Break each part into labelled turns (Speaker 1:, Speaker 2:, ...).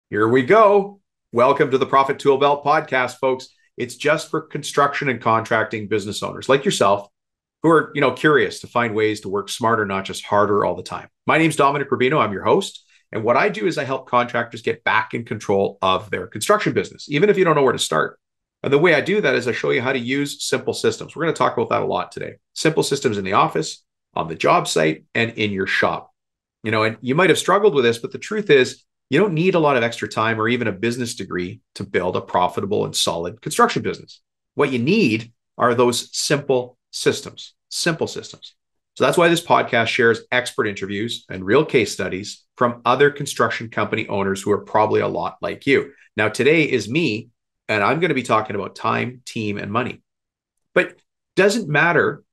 Speaker 1: Here we go. Welcome to the Profit Tool Belt podcast, folks. It's just for construction and contracting business owners like yourself who are, curious to find ways to work smarter, not just harder all the time. My name's Dominic Rubino. I'm your host. And what I do is I help contractors get back in control of their construction business, even if you don't know where to start. And the way I do that is I show you how to use simple systems. We're going to talk about that a lot today. Simple systems in the office, on the job site, and in your shop. And you might have struggled with this, but the truth is, you don't need a lot of extra time or even a business degree to build a profitable and solid construction business. What you need are those simple systems. So that's why this podcast shares expert interviews and real case studies from other construction company owners who are probably a lot like you. Now, today is me, and I'm going to be talking about time, team, and money. But it doesn't matter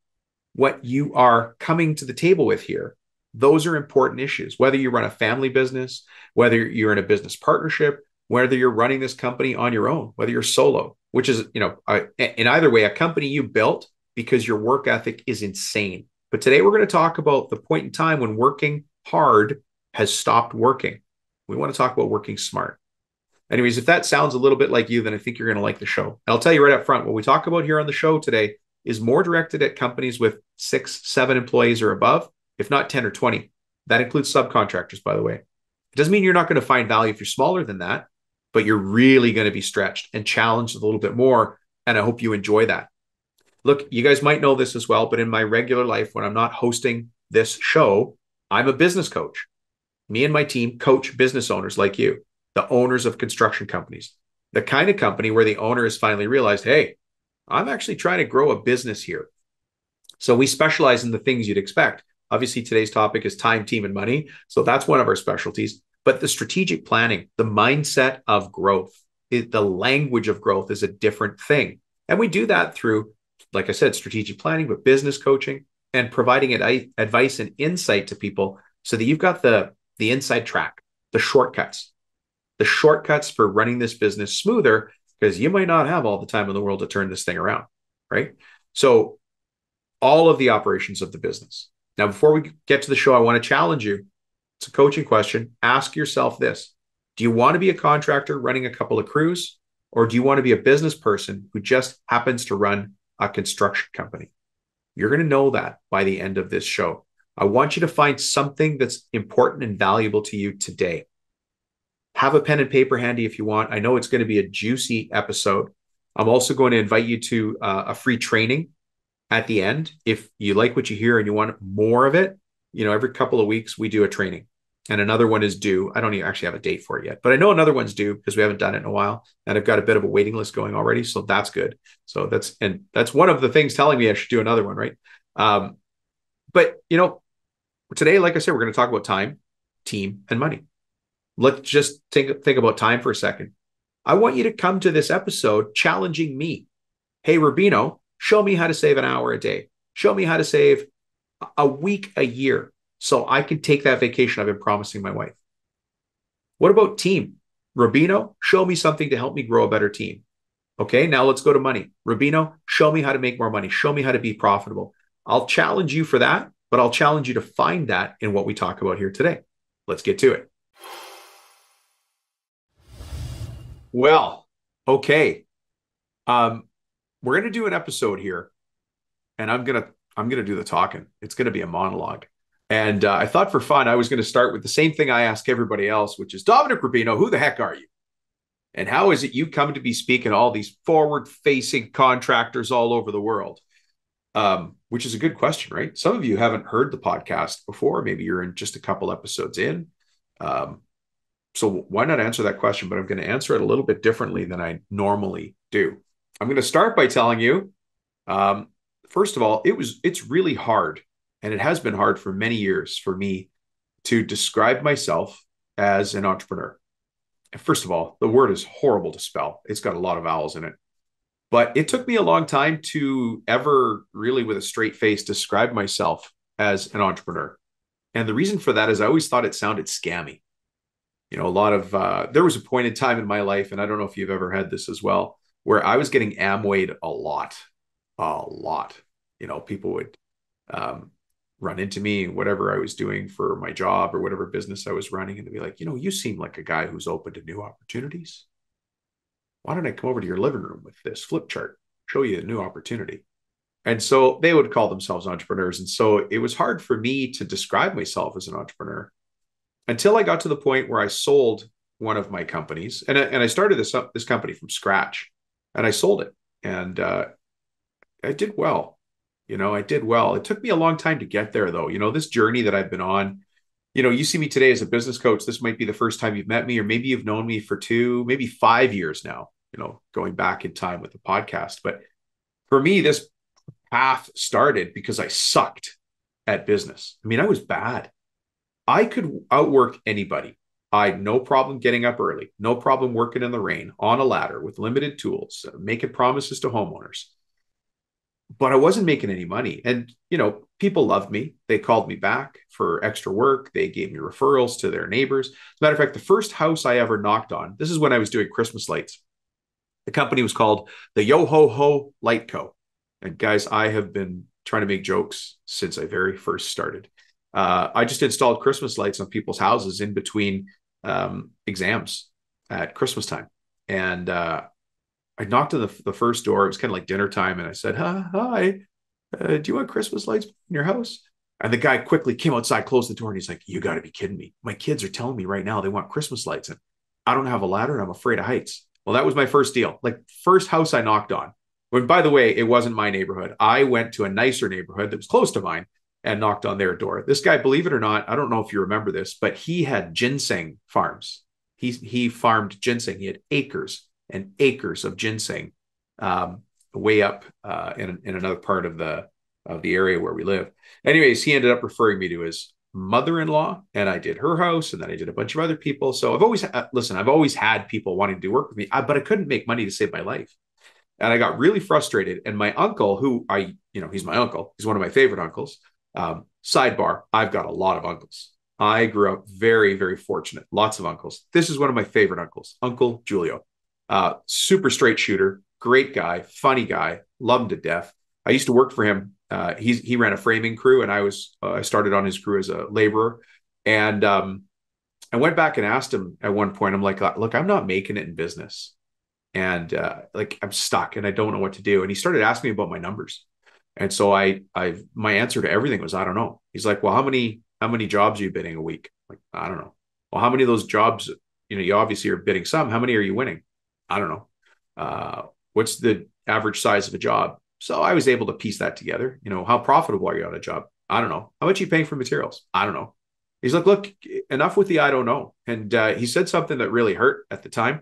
Speaker 1: what you are coming to the table with here. Those are important issues, whether you run a family business, whether you're in a business partnership, whether you're running this company on your own, whether you're solo, which is, in either way, a company you built because your work ethic is insane. But today we're going to talk about the point in time when working hard has stopped working. We want to talk about working smart. Anyways, if that sounds a little bit like you, then I think you're going to like the show. And I'll tell you right up front, what we talk about here on the show today is more directed at companies with 6, 7 employees or above, if not 10 or 20. That includes subcontractors, by the way. It doesn't mean you're not going to find value if you're smaller than that, but you're really going to be stretched and challenged a little bit more. And I hope you enjoy that. Look, you guys might know this as well, but in my regular life, when I'm not hosting this show, I'm a business coach. Me and my team coach business owners like you, the owners of construction companies, the kind of company where the owner has finally realized, hey, I'm actually trying to grow a business here. So we specialize in the things you'd expect. Obviously, today's topic is time, team, and money. So that's one of our specialties. But the strategic planning, the mindset of growth, the language of growth is a different thing. And we do that through, like I said, strategic planning, but business coaching and providing advice and insight to people so that you've got the inside track, the shortcuts for running this business smoother, because you might not have all the time in the world to turn this thing around, right? So all of the operations of the business. Now, before we get to the show, I want to challenge you. It's a coaching question. Ask yourself this. Do you want to be a contractor running a couple of crews, or do you want to be a business person who just happens to run a construction company? You're going to know that by the end of this show. I want you to find something that's important and valuable to you today. Have a pen and paper handy if you want. I know it's going to be a juicy episode. I'm also going to invite you to a free training at the end. If you like what you hear and you want more of it, every couple of weeks we do a training, and another one is due. I don't even actually have a date for it yet, but I know another one's due because we haven't done it in a while, and I've got a bit of a waiting list going already. So that's good. So that's one of the things telling me I should do another one. Right. But today, like I said, we're going to talk about time, team, and money. Let's just think about time for a second. I want you to come to this episode challenging me. Hey, Rubino, show me how to save an hour a day. Show me how to save a week, a year, so I can take that vacation I've been promising my wife. What about team? Rubino, show me something to help me grow a better team. Okay, now let's go to money. Rubino, show me how to make more money. Show me how to be profitable. I'll challenge you for that, but I'll challenge you to find that in what we talk about here today. Let's get to it. Well, okay. We're going to do an episode here, and I'm going to do the talking. It's going to be a monologue. And I thought for fun, I was going to start with the same thing I ask everybody else, which is, Dominic Rubino, who the heck are you? And how is it you come to be speaking to all these forward-facing contractors all over the world? Which is a good question, right? Some of you haven't heard the podcast before. Maybe you're in just a couple episodes in. So why not answer that question? But I'm going to answer it a little bit differently than I normally do. I'm going to start by telling you, first of all, it's really hard, and it has been hard for many years for me to describe myself as an entrepreneur. First of all, the word is horrible to spell. It's got a lot of vowels in it. But it took me a long time to ever really, with a straight face, describe myself as an entrepreneur. And the reason for that is I always thought it sounded scammy. There was a point in time in my life, and I don't know if you've ever had this as well, where I was getting Amwayed a lot. People would run into me, whatever I was doing for my job or whatever business I was running, and they'd be like, you seem like a guy who's open to new opportunities. Why don't I come over to your living room with this flip chart, show you a new opportunity? And so they would call themselves entrepreneurs. And so it was hard for me to describe myself as an entrepreneur until I got to the point where I sold one of my companies, and I started this company from scratch, and I sold it, and I did well. I did well. It took me a long time to get there, though. This journey that I've been on. You see me today as a business coach. This might be the first time you've met me, or maybe you've known me for 2, maybe 5 years now. Going back in time with the podcast. But for me, this path started because I sucked at business. I mean, I was bad. I could outwork anybody. I had no problem getting up early, no problem working in the rain on a ladder with limited tools, making promises to homeowners. But I wasn't making any money. And, people loved me. They called me back for extra work. They gave me referrals to their neighbors. As a matter of fact, the first house I ever knocked on, this is when I was doing Christmas lights. The company was called the Yo Ho Ho Light Co. And guys, I have been trying to make jokes since I very first started. I just installed Christmas lights on people's houses in between exams at Christmas time. And I knocked on the first door. It was kind of like dinner time. And I said, hi, do you want Christmas lights in your house? And the guy quickly came outside, closed the door, and he's like, you got to be kidding me. My kids are telling me right now they want Christmas lights. And I don't have a ladder and I'm afraid of heights. Well, that was my first deal. Like, first house I knocked on. When, by the way, it wasn't my neighborhood. I went to a nicer neighborhood that was close to mine and knocked on their door. This guy, believe it or not, I don't know if you remember this, but he had ginseng farms. He farmed ginseng. He had acres and acres of ginseng way up in another part of the area where we live. Anyways, he ended up referring me to his mother-in-law, and I did her house, and then I did a bunch of other people. So I've always had people wanting to do work with me, but I couldn't make money to save my life. And I got really frustrated. And my uncle, who he's my uncle, he's one of my favorite uncles. Sidebar, I've got a lot of uncles. I grew up very, very fortunate. Lots of uncles. This is one of my favorite uncles, Uncle Julio. Super straight shooter, great guy, funny guy, love him to death. I used to work for him. He ran a framing crew, and I started on his crew as a laborer. And I went back and asked him at one point, I'm like, look, I'm not making it in business. And I'm stuck and I don't know what to do. And he started asking me about my numbers. And so my answer to everything was, I don't know. He's like, well, how many jobs are you bidding a week? Like, I don't know. Well, how many of those jobs, you obviously are bidding some. How many are you winning? I don't know. What's the average size of a job? So I was able to piece that together. How profitable are you on a job? I don't know. How much are you paying for materials? I don't know. He's like, look, enough with the I don't know. And he said something that really hurt at the time.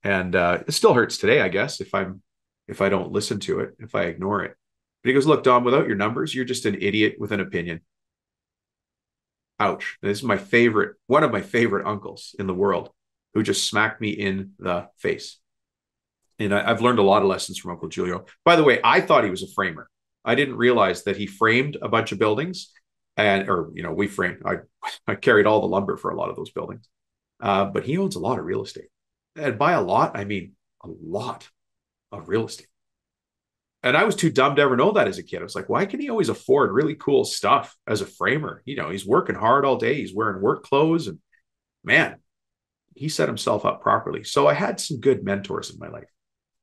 Speaker 1: And it still hurts today, I guess, if I don't listen to it, if I ignore it. But he goes, look, Dom, without your numbers, you're just an idiot with an opinion. Ouch. This is one of my favorite uncles in the world, who just smacked me in the face. And I've learned a lot of lessons from Uncle Julio. By the way, I thought he was a framer. I didn't realize that he framed a bunch of buildings, we framed. I carried all the lumber for a lot of those buildings. But he owns a lot of real estate. And by a lot, I mean a lot of real estate. And I was too dumb to ever know that as a kid. I was like, why can he always afford really cool stuff as a framer? He's working hard all day. He's wearing work clothes. And man, he set himself up properly. So I had some good mentors in my life.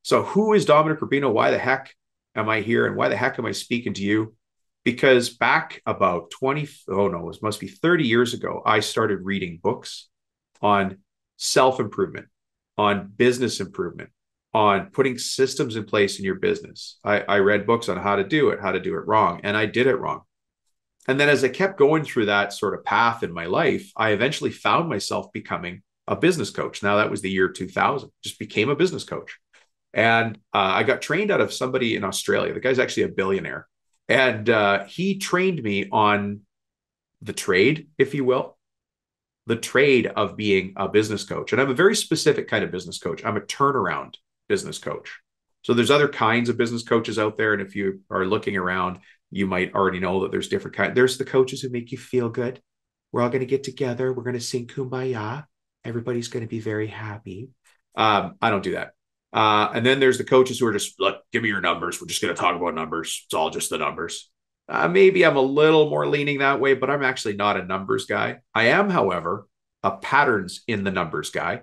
Speaker 1: So who is Dominic Rubino? Why the heck am I here? And why the heck am I speaking to you? Because back about it must be 30 years ago, I started reading books on self-improvement, on business improvement, on putting systems in place in your business. I read books on how to do it wrong, and I did it wrong. And then as I kept going through that sort of path in my life, I eventually found myself becoming a business coach. Now that was the year 2000, just became a business coach. And I got trained out of somebody in Australia. The guy's actually a billionaire. And he trained me on the trade, if you will, the trade of being a business coach. And I'm a very specific kind of business coach. I'm a turnaround business coach. So there's other kinds of business coaches out there. And if you are looking around, you might already know that there's different kinds. There's the coaches who make you feel good. We're all going to get together. We're going to sing Kumbaya. Everybody's going to be very happy. I don't do that. And then there's the coaches who are just, look, give me your numbers. We're just going to talk about numbers. It's all just the numbers. Maybe I'm a little more leaning that way, but I'm actually not a numbers guy. I am, however, a patterns in the numbers guy.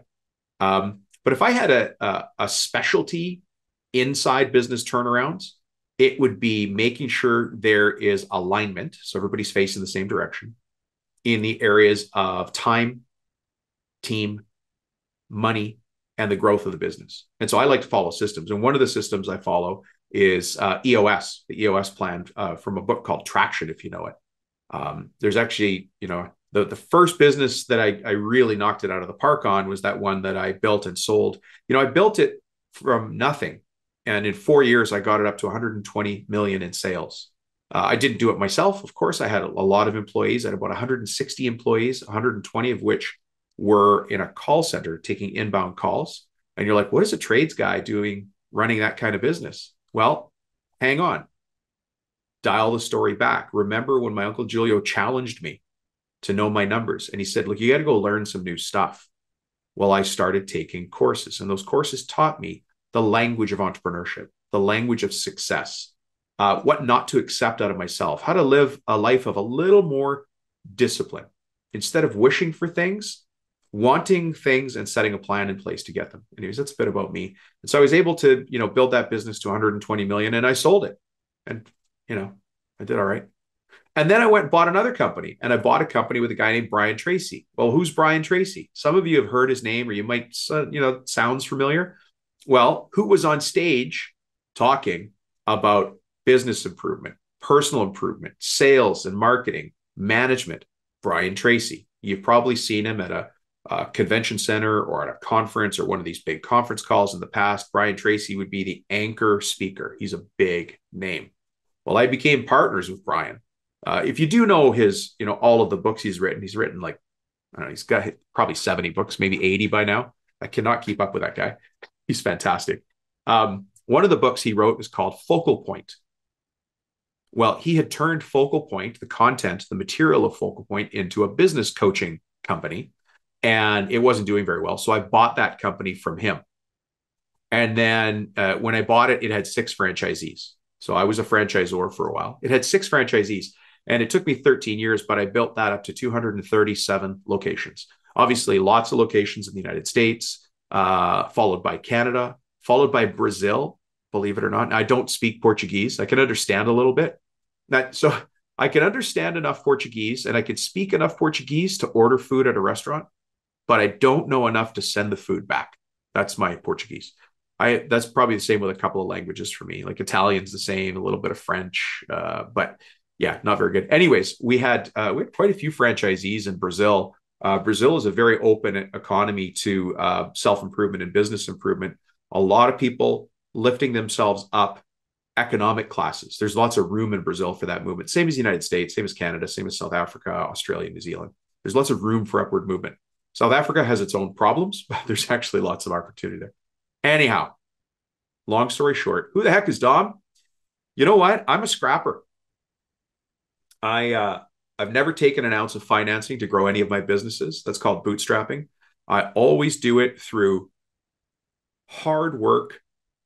Speaker 1: But if I had a specialty inside business turnarounds, it would be making sure there is alignment, so everybody's facing the same direction in the areas of time, team, money, and the growth of the business. And so I like to follow systems. And one of the systems I follow is EOS, the EOS plan from a book called Traction, if you know it. There's actually, the first business that I really knocked it out of the park on was that one that I built and sold. I built it from nothing. And in 4 years, I got it up to 120 million in sales. I didn't do it myself. Of course, I had a lot of employees. I had about 160 employees, 120 of which were in a call center taking inbound calls. And you're like, what is a trades guy doing running that kind of business? Well, hang on. Dial the story back. Remember when my Uncle Julio challenged me to know my numbers? And he said, look, you got to go learn some new stuff. Well, I started taking courses, and those courses taught me the language of entrepreneurship, the language of success, what not to accept out of myself, how to live a life of a little more discipline. Instead of wishing for things, wanting things and setting a plan in place to get them. Anyways, that's a bit about me. And so I was able to, build that business to 120 million, and I sold it. And, I did all right. And then I went and bought another company, and I bought a company with a guy named Brian Tracy. Well, who's Brian Tracy? Some of you have heard his name, or you might, sounds familiar. Well, who was on stage talking about business improvement, personal improvement, sales and marketing, management? Brian Tracy. You've probably seen him at a convention center or at a conference or one of these big conference calls in the past. Brian Tracy would be the anchor speaker. He's a big name. Well, I became partners with Brian. If you do know his, all of the books he's written like, I don't know, he's got probably 70 books, maybe 80 by now. I cannot keep up with that guy. He's fantastic. One of the books he wrote is called Focal Point. Well, he had turned Focal Point, the content, the material of Focal Point, into a business coaching company, and it wasn't doing very well. So I bought that company from him. And then when I bought it, it had 6 franchisees. So I was a franchisor for a while. It had 6 franchisees, and it took me 13 years, but I built that up to 237 locations. Obviously, lots of locations in the United States, followed by Canada, followed by Brazil, believe it or not. Now, I don't speak Portuguese. I can understand a little bit. So I can understand enough Portuguese, and I can speak enough Portuguese to order food at a restaurant, but I don't know enough to send the food back. That's my Portuguese. That's probably the same with a couple of languages for me. Like Italian's the same, a little bit of French, but yeah, not very good. Anyways, we had quite a few franchisees in Brazil. Brazil is a very open economy to self-improvement and business improvement. A lot of people lifting themselves up economic classes. There's lots of room in Brazil for that movement. Same as the United States, same as Canada, same as South Africa, Australia, New Zealand. There's lots of room for upward movement. South Africa has its own problems, but there's actually lots of opportunity there. Anyhow, long story short, who the heck is Dom? You know what? I'm a scrapper. I've never taken an ounce of financing to grow any of my businesses. That's called bootstrapping. I always do it through hard work.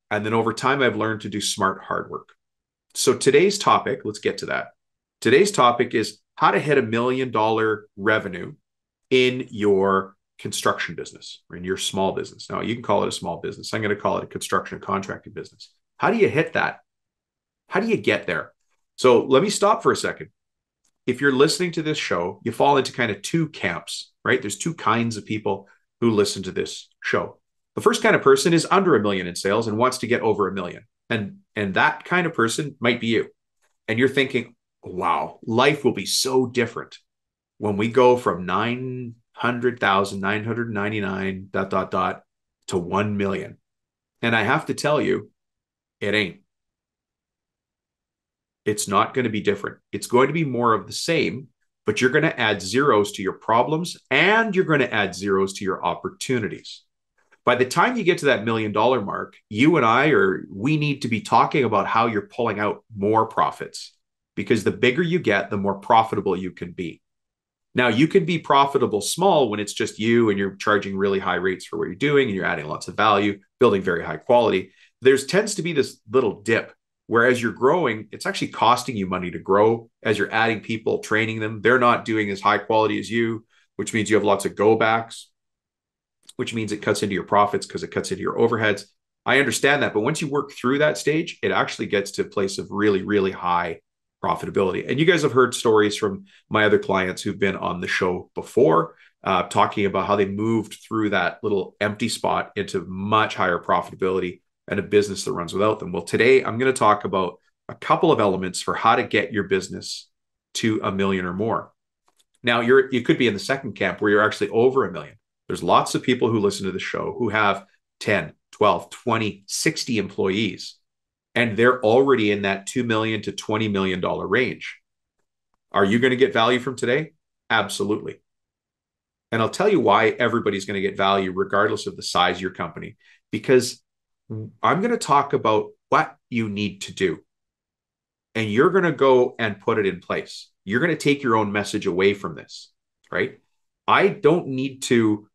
Speaker 1: And then over time, I've learned to do smart hard work. So today's topic, let's get to that. Today's topic is how to hit $1 million revenue in your construction business or in your small business. Now, you can call it a small business. I'm going to call it a construction and contracting business. How do you hit that? How do you get there? So let me stop for a second. If you're listening to this show, you fall into kind of 2 camps, right? There's 2 kinds of people who listen to this show. The first kind of person is under $1 million in sales and wants to get over $1 million. And that kind of person might be you. And you're thinking, wow, life will be so different when we go from 900,999 ... to 1 million. And I have to tell you, it ain't. It's not going to be different. It's going to be more of the same, but you're going to add zeros to your problems and you're going to add zeros to your opportunities. By the time you get to that $1 million mark, you and we need to be talking about how you're pulling out more profits, because the bigger you get, the more profitable you can be. Now, you can be profitable small when it's just you and you're charging really high rates for what you're doing and you're adding lots of value, building very high quality. There tends to be this little dip Whereas you're growing, it's actually costing you money to grow as you're adding people, training them. They're not doing as high quality as you, which means you have lots of go backs, which means it cuts into your profits because it cuts into your overheads. I understand that. But once you work through that stage, it actually gets to a place of really, really high profitability. And you guys have heard stories from my other clients who've been on the show before, talking about how they moved through that little empty spot into much higher profitability and a business that runs without them. Well, today I'm going to talk about a couple of elements for how to get your business to $1 million or more. Now, you could be in the second camp where you're actually over $1 million. There's lots of people who listen to the show who have 10, 12, 20, 60 employees, and they're already in that $2 million to $20 million range. Are you going to get value from today? Absolutely. And I'll tell you why everybody's going to get value regardless of the size of your company, because I'm going to talk about what you need to do. And you're going to go and put it in place. You're going to take your own message away from this, right? I don't need to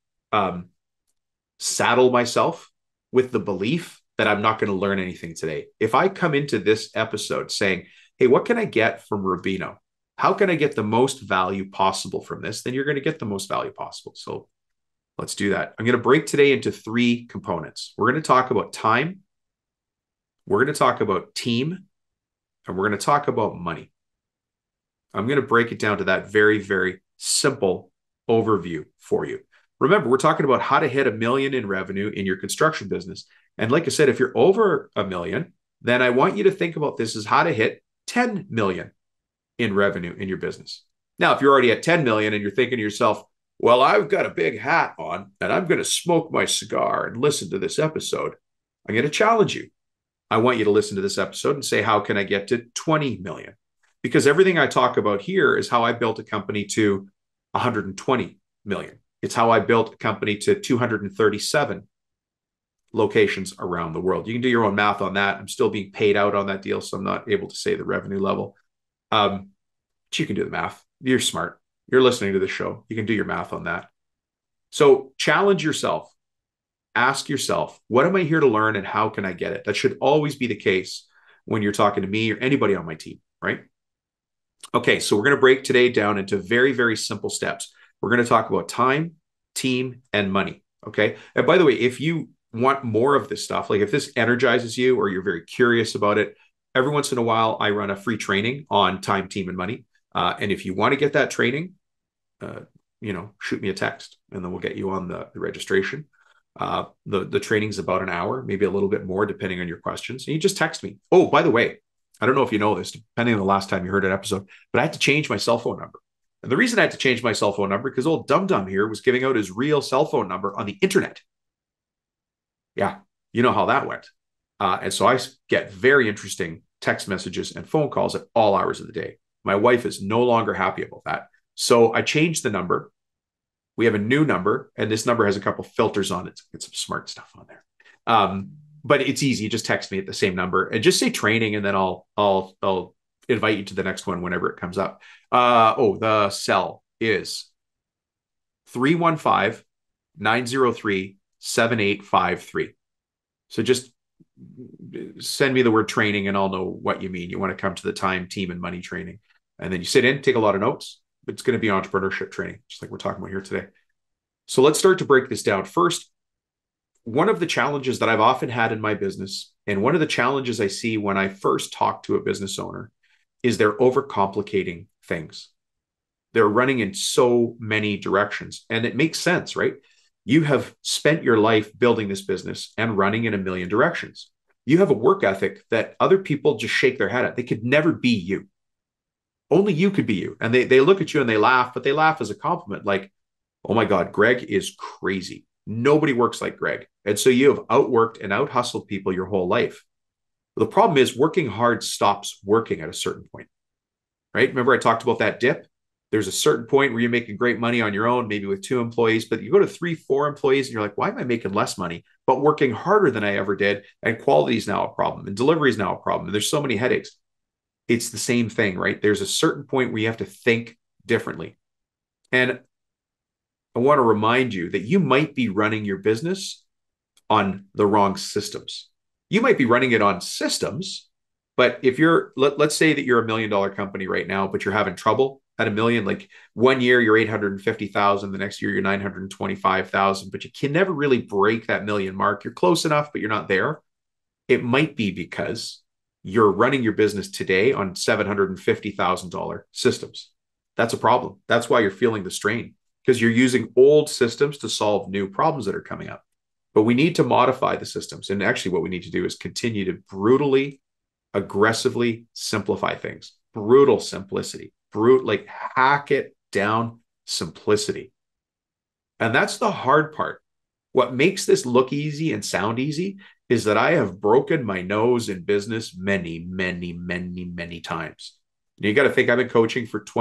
Speaker 1: saddle myself with the belief that I'm not going to learn anything today. If I come into this episode saying, hey, what can I get from Rubino? How can I get the most value possible from this? Then you're going to get the most value possible. So let's do that. I'm going to break today into 3 components. We're going to talk about time. We're going to talk about team. And we're going to talk about money. I'm going to break it down to that very, very simple overview for you. Remember, we're talking about how to hit $1 million in revenue in your construction business. And like I said, if you're over $1 million, then I want you to think about this as how to hit 10 million in revenue in your business. Now, if you're already at 10 million and you're thinking to yourself, well, I've got a big hat on and I'm going to smoke my cigar and listen to this episode, I'm going to challenge you. I want you to listen to this episode and say, how can I get to 20 million? Because everything I talk about here is how I built a company to 120 million. It's how I built a company to 237 locations around the world. You can do your own math on that. I'm still being paid out on that deal, so I'm not able to say the revenue level. But you can do the math. You're smart. You're listening to the show. You can do your math on that. So challenge yourself. Ask yourself, what am I here to learn and how can I get it? That should always be the case when you're talking to me or anybody on my team, right? Okay, so we're going to break today down into very, very simple steps. We're going to talk about time, team, and money, okay? And by the way, if you want more of this stuff, like if this energizes you or you're very curious about it, every once in a while, I run a free training on time, team, and money. And if you want to get that training, shoot me a text and then we'll get you on the registration. The training's about an hour, maybe a little bit more, depending on your questions. And you just text me. Oh, by the way, I don't know if you know this, depending on the last time you heard an episode, but I had to change my cell phone number. And the reason I had to change my cell phone number, because old Dum Dum here was giving out his real cell phone number on the internet. Yeah, you know how that went. And so I get very interesting text messages and phone calls at all hours of the day. My wife is no longer happy about that. So I changed the number. We have a new number, and this number has a couple filters on it. Get some smart stuff on there. But it's easy. Just text me at the same number and just say training, and then I'll invite you to the next one whenever it comes up. The cell is 315-903-7853. So just send me the word training and I'll know what you mean. You want to come to the time, team, and money training. And then you sit in, take a lot of notes. It's going to be entrepreneurship training, just like we're talking about here today. So let's start to break this down. First, one of the challenges that I've often had in my business, and one of the challenges I see when I first talk to a business owner, is they're overcomplicating things. They're running in so many directions. And it makes sense, right? You have spent your life building this business and running in a million directions. You have a work ethic that other people just shake their head at. They could never be you. Only you could be you. And they look at you and they laugh, but they laugh as a compliment. Like, oh my God, Greg is crazy. Nobody works like Greg. And so you have outworked and out-hustled people your whole life. The problem is working hard stops working at a certain point, right? Remember I talked about that dip? There's a certain point where you're making great money on your own, maybe with 2 employees, but you go to 3, 4 employees and you're like, why am I making less money, but working harder than I ever did? And quality is now a problem and delivery is now a problem. And there's so many headaches. It's the same thing, right? There's a certain point where you have to think differently. And I want to remind you that you might be running your business on the wrong systems. You might be running it on systems, But if let's say that you're $1 million company right now, but you're having trouble at a million, like one year you're 850,000, the next year you're 925,000, but you can never really break that million mark. You're close enough, but you're not there. It might be because you're running your business today on $750,000 systems. That's a problem. That's why you're feeling the strain, because you're using old systems to solve new problems that are coming up. But we need to modify the systems. And actually, what we need to do is continue to brutally, aggressively simplify things. Brutal simplicity. Like hack it down, simplicity. And that's the hard part. What makes this look easy and sound easy is that I have broken my nose in business many, many, many, many times. You got to think I've been coaching for it's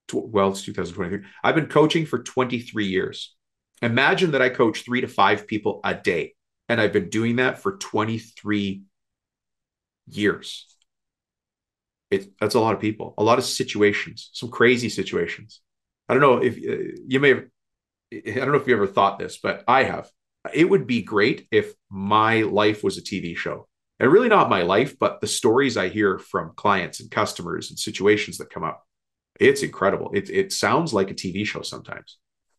Speaker 1: 2023. I've been coaching for 23 years. Imagine that I coach 3 to 5 people a day, and I've been doing that for 23 years. That's a lot of people, a lot of situations, some crazy situations. I don't know if you may have, I don't know if you ever thought this, but I have. It would be great if my life was a TV show. And really not my life, but the stories I hear from clients and customers and situations that come up. It's incredible. It sounds like a TV show sometimes.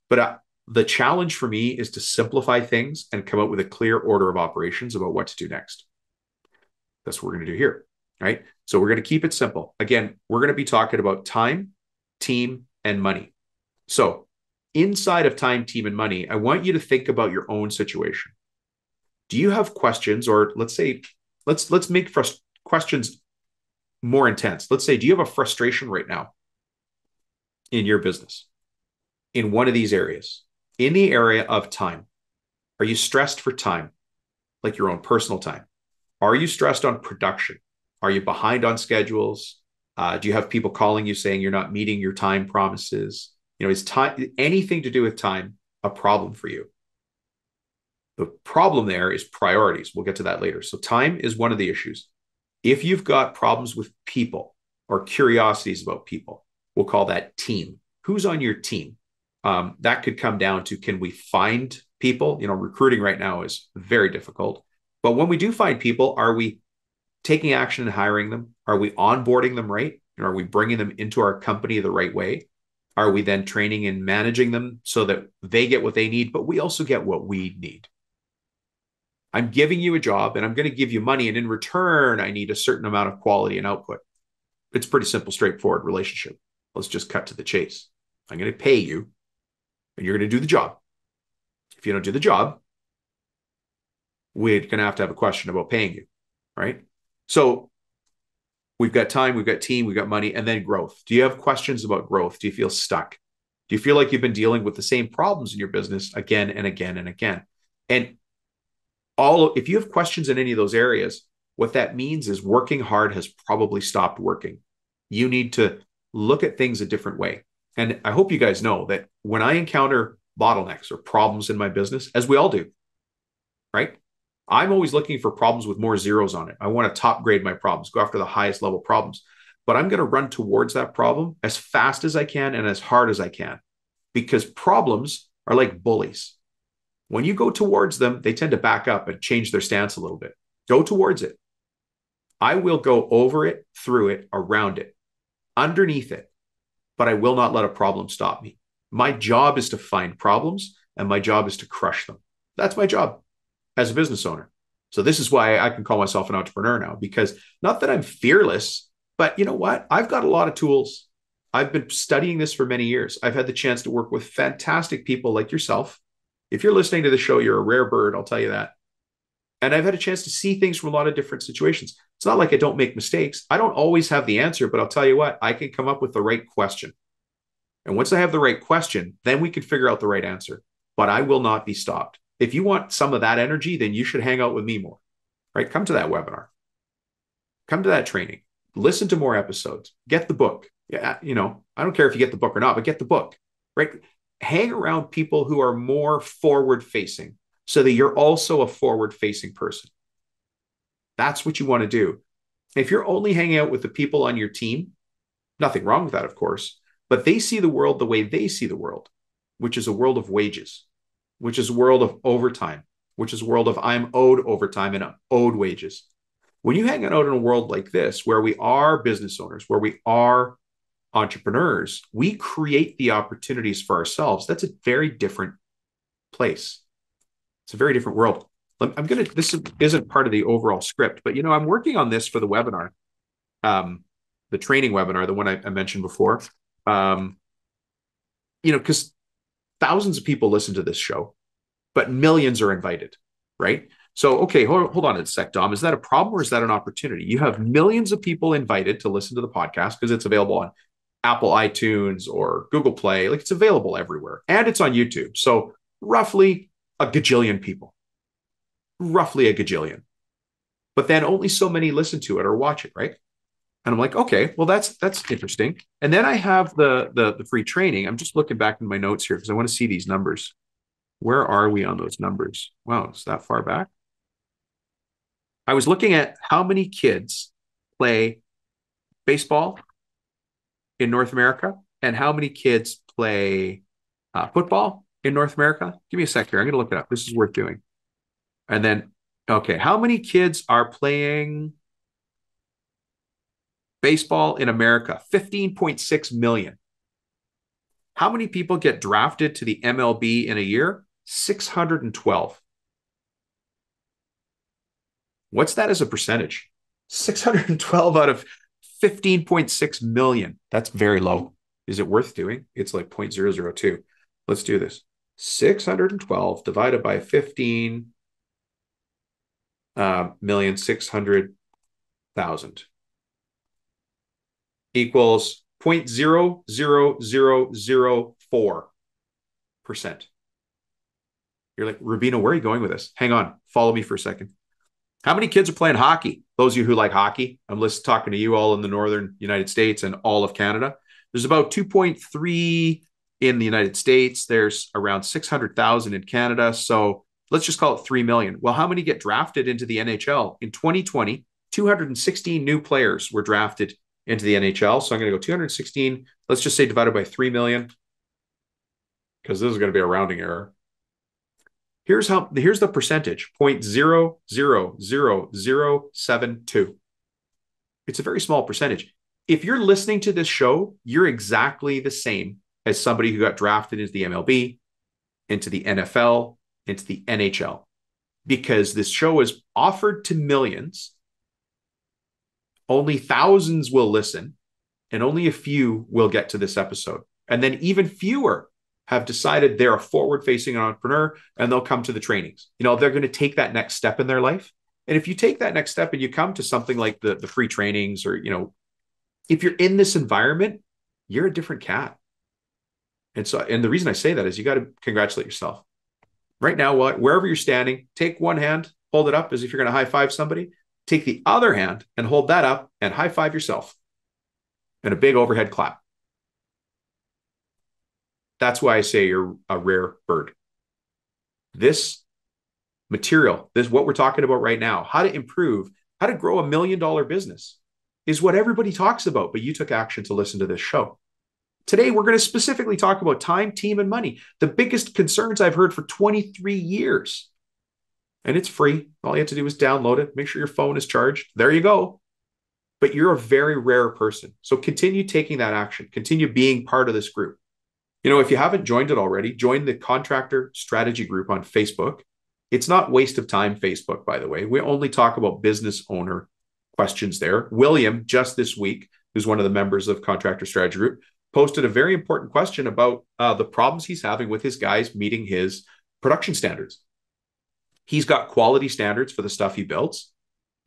Speaker 1: But the challenge for me is to simplify things and come up with a clear order of operations about what to do next. That's what we're going to do here, right? So we're going to keep it simple. Again, we're going to be talking about time, team, and money. So inside of time, team, and money, I want you to think about your own situation. Do you have questions, or let's make questions more intense. Let's say, do you have a frustration right now in your business in one of these areas? In the area of time, are you stressed for time, like your own personal time? Are you stressed on production? Are you behind on schedules? Do you have people calling you saying you're not meeting your time promises? Is time, anything to do with time, a problem for you? The problem there is priorities. We'll get to that later. So time is one of the issues. If you've got problems with people or curiosities about people, we'll call that team. Who's on your team? That could come down to, can we find people? Recruiting right now is very difficult. But when we do find people, are we taking action and hiring them? Are we onboarding them right? Are we bringing them into our company the right way? Are we then training and managing them so that they get what they need, but we also get what we need? I'm giving you a job and I'm going to give you money, and in return, I need a certain amount of quality and output. It's a pretty simple, straightforward relationship. Let's just cut to the chase. I'm going to pay you and you're going to do the job. If you don't do the job, we're going to have a question about paying you, right? So we've got time, we've got team, we've got money, and then growth. Do you have questions about growth? Do you feel stuck? Do you feel like you've been dealing with the same problems in your business again and again and again? And if you have questions in any of those areas, what that means is working hard has probably stopped working. You need to look at things a different way. And I hope you guys know that when I encounter bottlenecks or problems in my business, as we all do, right? I'm always looking for problems with more zeros on it. I want to top grade my problems, go after the highest level problems. But I'm going to run towards that problem as fast as I can and as hard as I can, because problems are like bullies. When you go towards them, they tend to back up and change their stance a little bit. Go towards it. I will go over it, through it, around it, underneath it, but I will not let a problem stop me. My job is to find problems, and my job is to crush them. That's my job as a business owner. So this is why I can call myself an entrepreneur now, because not that I'm fearless, but you know what? I've got a lot of tools. I've been studying this for many years. I've had the chance to work with fantastic people like yourself. If you're listening to the show, you're a rare bird, I'll tell you that. And I've had a chance to see things from a lot of different situations. It's not like I don't make mistakes. I don't always have the answer, but I'll tell you what, I can come up with the right question. And once I have the right question, then we can figure out the right answer. But I will not be stopped. If you want some of that energy, then you should hang out with me more, right? Come to that webinar. Come to that training. Listen to more episodes. Get the book. Yeah, I don't care if you get the book or not, but get the book, right? Hang around people who are more forward-facing so that you're also a forward-facing person. That's what you want to do. If you're only hanging out with the people on your team, nothing wrong with that, of course, but they see the world the way they see the world, which is a world of wages, which is a world of overtime, which is a world of I'm owed overtime and I'm owed wages. When you hang out in a world like this, where we are business owners, where we are entrepreneurs, we create the opportunities for ourselves. That's a very different place. It's a very different world. This isn't part of the overall script, but I'm working on this for the webinar, the training webinar, the one I mentioned before. Because thousands of people listen to this show, but millions are invited, right? So, okay, hold on a sec, Dom. Is that a problem or is that an opportunity? You have millions of people invited to listen to the podcast because it's available on Apple iTunes or Google Play. Like, it's available everywhere. And it's on YouTube. So roughly a gajillion people. Roughly a gajillion. But then only so many listen to it or watch it, right? And I'm like, okay, well, that's interesting. And then I have the free training. I'm just looking back in my notes here because I want to see these numbers. Where are we on those numbers? Wow, it's that far back. I was looking at how many kids play baseball in North America and how many kids play football in North America. Give me a sec here. I'm going to look it up. This is worth doing. And then, okay, how many kids are playing baseball in America? 15.6 million. How many people get drafted to the MLB in a year? 612. What's that as a percentage? 612 out of 15.6 million. That's very low. Is it worth doing? It's like 0.002. Let's do this. 612 divided by 15 million 600,000 equals 0.00004%. You're like, Rubino, where are you going with this? Hang on. Follow me for a second. How many kids are playing hockey? Those of you who like hockey, I'm talking to you all in the northern United States and all of Canada. There's about 2.3 in the United States. There's around 600,000 in Canada. So let's just call it 3 million. Well, how many get drafted into the NHL? In 2020, 216 new players were drafted into the NHL. So I'm going to go 216, let's just say divided by 3 million, because this is going to be a rounding error. Here's the percentage, 0.000072. It's a very small percentage. If you're listening to this show, you're exactly the same as somebody who got drafted into the MLB, into the NFL, into the NHL, because this show is offered to millions. Only thousands will listen, and only a few will get to this episode. And then even fewer have decided they're a forward-facing entrepreneur and they'll come to the trainings. They're going to take that next step in their life. And if you take that next step and you come to something like the free trainings, or, if you're in this environment, you're a different cat. And the reason I say that is you got to congratulate yourself. Right now, wherever you're standing, take one hand, hold it up as if you're going to high five somebody. Take the other hand and hold that up and high five yourself. And a big overhead clap. That's why I say you're a rare bird. This material, what we're talking about right now, how to improve, how to grow $1 million business, is what everybody talks about, but you took action to listen to this show. Today, we're going to specifically talk about time, team, and money, the biggest concerns I've heard for 23 years. And it's free. All you have to do is download it. Make sure your phone is charged. There you go. But you're a very rare person. So continue taking that action. Continue being part of this group. If you haven't joined it already, join the Contractor Strategy Group on Facebook. It's not waste of time Facebook, by the way. We only talk about business owner questions there. William, just this week, who's one of the members of Contractor Strategy Group, posted a very important question about the problems he's having with his guys meeting his production standards. He's got quality standards for the stuff he builds,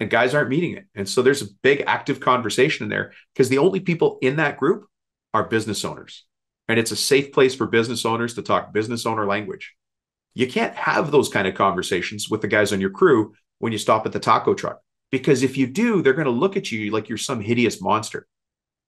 Speaker 1: and guys aren't meeting it. And so there's a big active conversation in there, because the only people in that group are business owners. And it's a safe place for business owners to talk business owner language. You can't have those kind of conversations with the guys on your crew when you stop at the taco truck, because if you do, they're going to look at you like you're some hideous monster,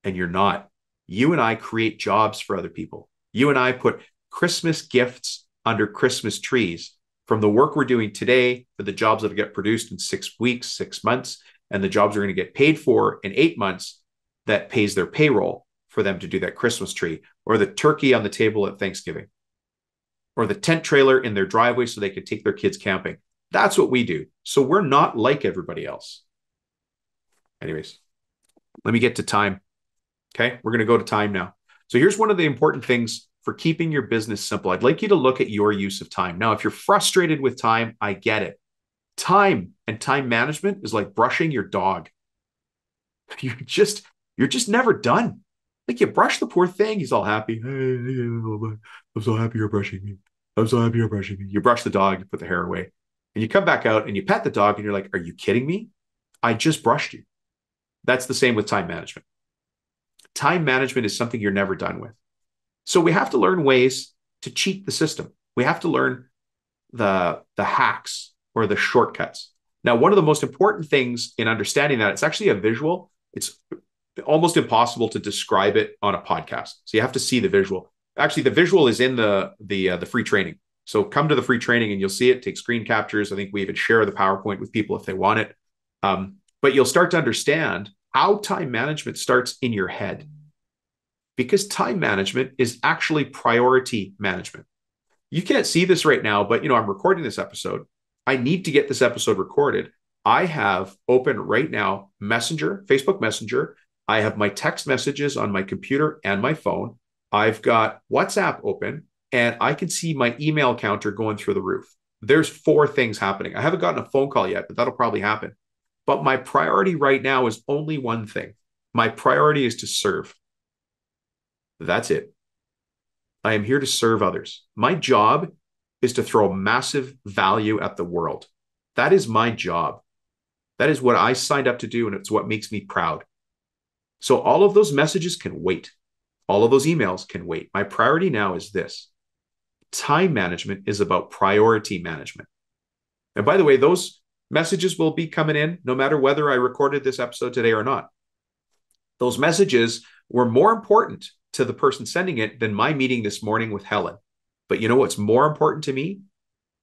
Speaker 1: and you're not. You and I create jobs for other people. You and I put Christmas gifts under Christmas trees, from the work we're doing today for the jobs that get produced in 6 weeks, 6 months, and the jobs are going to get paid for in 8 months that pays their payroll for them to do that Christmas tree, or the turkey on the table at Thanksgiving, or the tent trailer in their driveway so they could take their kids camping. That's what we do. So we're not like everybody else. Anyways, let me get to time. Okay. We're going to go to time now. So here's one of the important things for keeping your business simple. I'd like you to look at your use of time. Now, if you're frustrated with time, I get it. Time and time management is like brushing your dog. You're just, you're just never done. Like you brush the poor thing, he's all happy. Hey, I'm so happy you're brushing me. I'm so happy you're brushing me. You brush the dog, you put the hair away, and you come back out and you pet the dog, and you're like, "Are you kidding me? I just brushed you." That's the same with time management. Time management is something you're never done with. So we have to learn ways to cheat the system. We have to learn the hacks or the shortcuts. Now, one of the most important things in understanding that, it's actually a visual. It's almost impossible to describe it on a podcast. So you have to see the visual. Actually, the visual is in the free training. So come to the free training and you'll see it. Take screen captures. I think we even share the PowerPoint with people if they want it. But you'll start to understand how time management starts in your head, because time management is actually priority management. You can't see this right now, but I'm recording this episode. I need to get this episode recorded. I have open right now Messenger, Facebook Messenger. I have my text messages on my computer and my phone. I've got WhatsApp open, and I can see my email counter going through the roof. There's 4 things happening. I haven't gotten a phone call yet, but that'll probably happen. But my priority right now is only one thing. My priority is to serve. That's it. I am here to serve others. My job is to throw massive value at the world. That is my job. That is what I signed up to do, and it's what makes me proud. So all of those messages can wait. All of those emails can wait. My priority now is this. Time management is about priority management. And by the way, those messages will be coming in no matter whether I recorded this episode today or not. Those messages were more important to the person sending it than my meeting this morning with Helen. But you know what's more important to me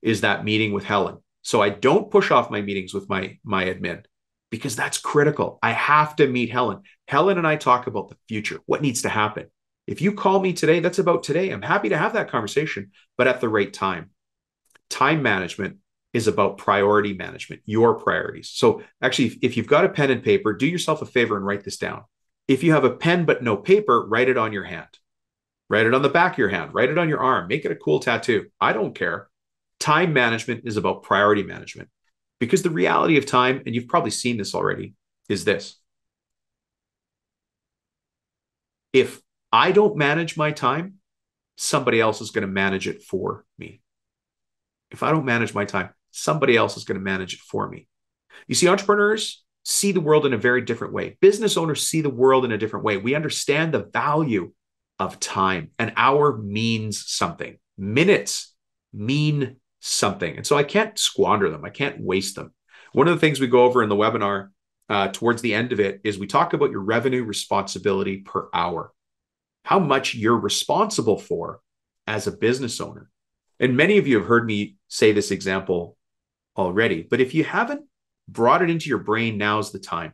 Speaker 1: is that meeting with Helen. So I don't push off my meetings with my admin, because that's critical. I have to meet Helen. Helen and I talk about the future, what needs to happen. If you call me today, that's about today. I'm happy to have that conversation, but at the right time. Time management is about priority management, your priorities. So actually, if you've got a pen and paper, do yourself a favor and write this down. If you have a pen but no paper, write it on your hand. Write it on the back of your hand. Write it on your arm. Make it a cool tattoo. I don't care. Time management is about priority management, because the reality of time, and you've probably seen this already, is this. If I don't manage my time, somebody else is going to manage it for me. If I don't manage my time, somebody else is going to manage it for me. You see, entrepreneurs see the world in a very different way. Business owners see the world in a different way. We understand the value of time. An hour means something. Minutes mean something. And so I can't squander them. I can't waste them. One of the things we go over in the webinar towards the end of it is we talk about your revenue responsibility per hour, how much you're responsible for as a business owner. And many of you have heard me say this example already, but if you haven't brought it into your brain, now's the time.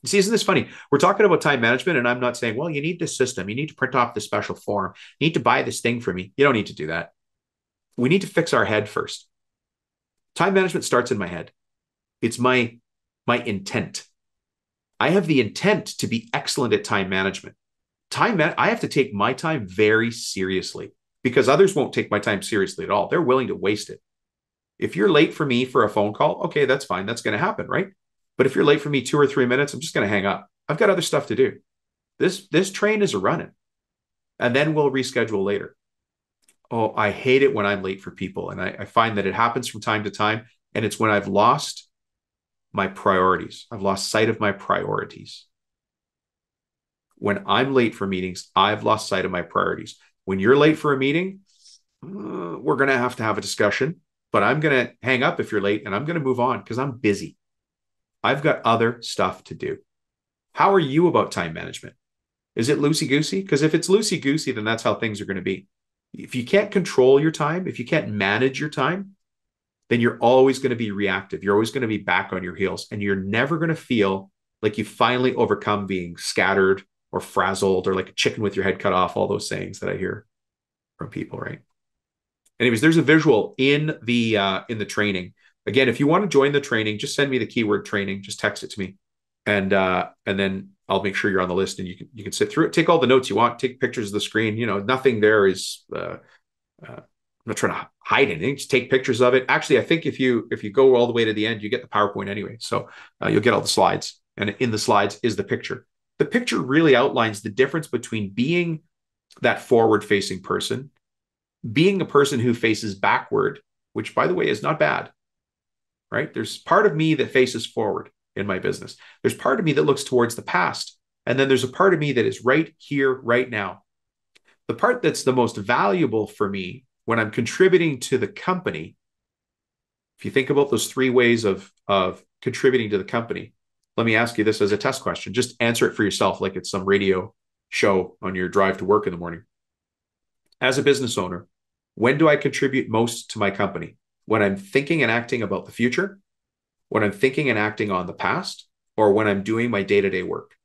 Speaker 1: You see, isn't this funny? We're talking about time management, and I'm not saying, well, you need this system. You need to print off this special form. You need to buy this thing for me. You don't need to do that. We need to fix our head first. Time management starts in my head. It's my intent. I have the intent to be excellent at time management. I have to take my time very seriously, because others won't take my time seriously at all. They're willing to waste it. If you're late for me for a phone call, okay, that's fine. That's going to happen, right? But if you're late for me 2 or 3 minutes, I'm just going to hang up. I've got other stuff to do. This train is a running, and then we'll reschedule later. Oh, I hate it when I'm late for people. And I find that it happens from time to time. And it's when I've lost my priorities. I've lost sight of my priorities. When I'm late for meetings, I've lost sight of my priorities. When you're late for a meeting, we're going to have a discussion, but I'm going to hang up if you're late, and I'm going to move on because I'm busy. I've got other stuff to do. How are you about time management? Is it loosey-goosey? Because if it's loosey-goosey, then that's how things are going to be. If you can't control your time, if you can't manage your time, then you're always going to be reactive. You're always going to be back on your heels, and you're never going to feel like you finally overcome being scattered or frazzled or like a chicken with your head cut off, all those sayings that I hear from people, right? Anyways, there's a visual in the training. Again, if you want to join the training, just send me the keyword training. Just text it to me. And then I'll make sure you're on the list, and you can sit through it, take all the notes you want, take pictures of the screen. Nothing there is. I'm not trying to hide anything. Just take pictures of it. Actually, I think if you go all the way to the end, you get the PowerPoint anyway. So you'll get all the slides, and in the slides is the picture. The picture really outlines the difference between being that forward-facing person, being a person who faces backward, which, by the way, is not bad, right? There's part of me that faces forward in my business. There's part of me that looks towards the past. And then there's a part of me that is right here, right now. The part that's the most valuable for me when I'm contributing to the company, if you think about those three ways of contributing to the company, let me ask you this as a test question. Just answer it for yourself like it's some radio show on your drive to work in the morning. As a business owner, when do I contribute most to my company? When I'm thinking and acting about the future, when I'm thinking and acting on the past, or when I'm doing my day-to-day work?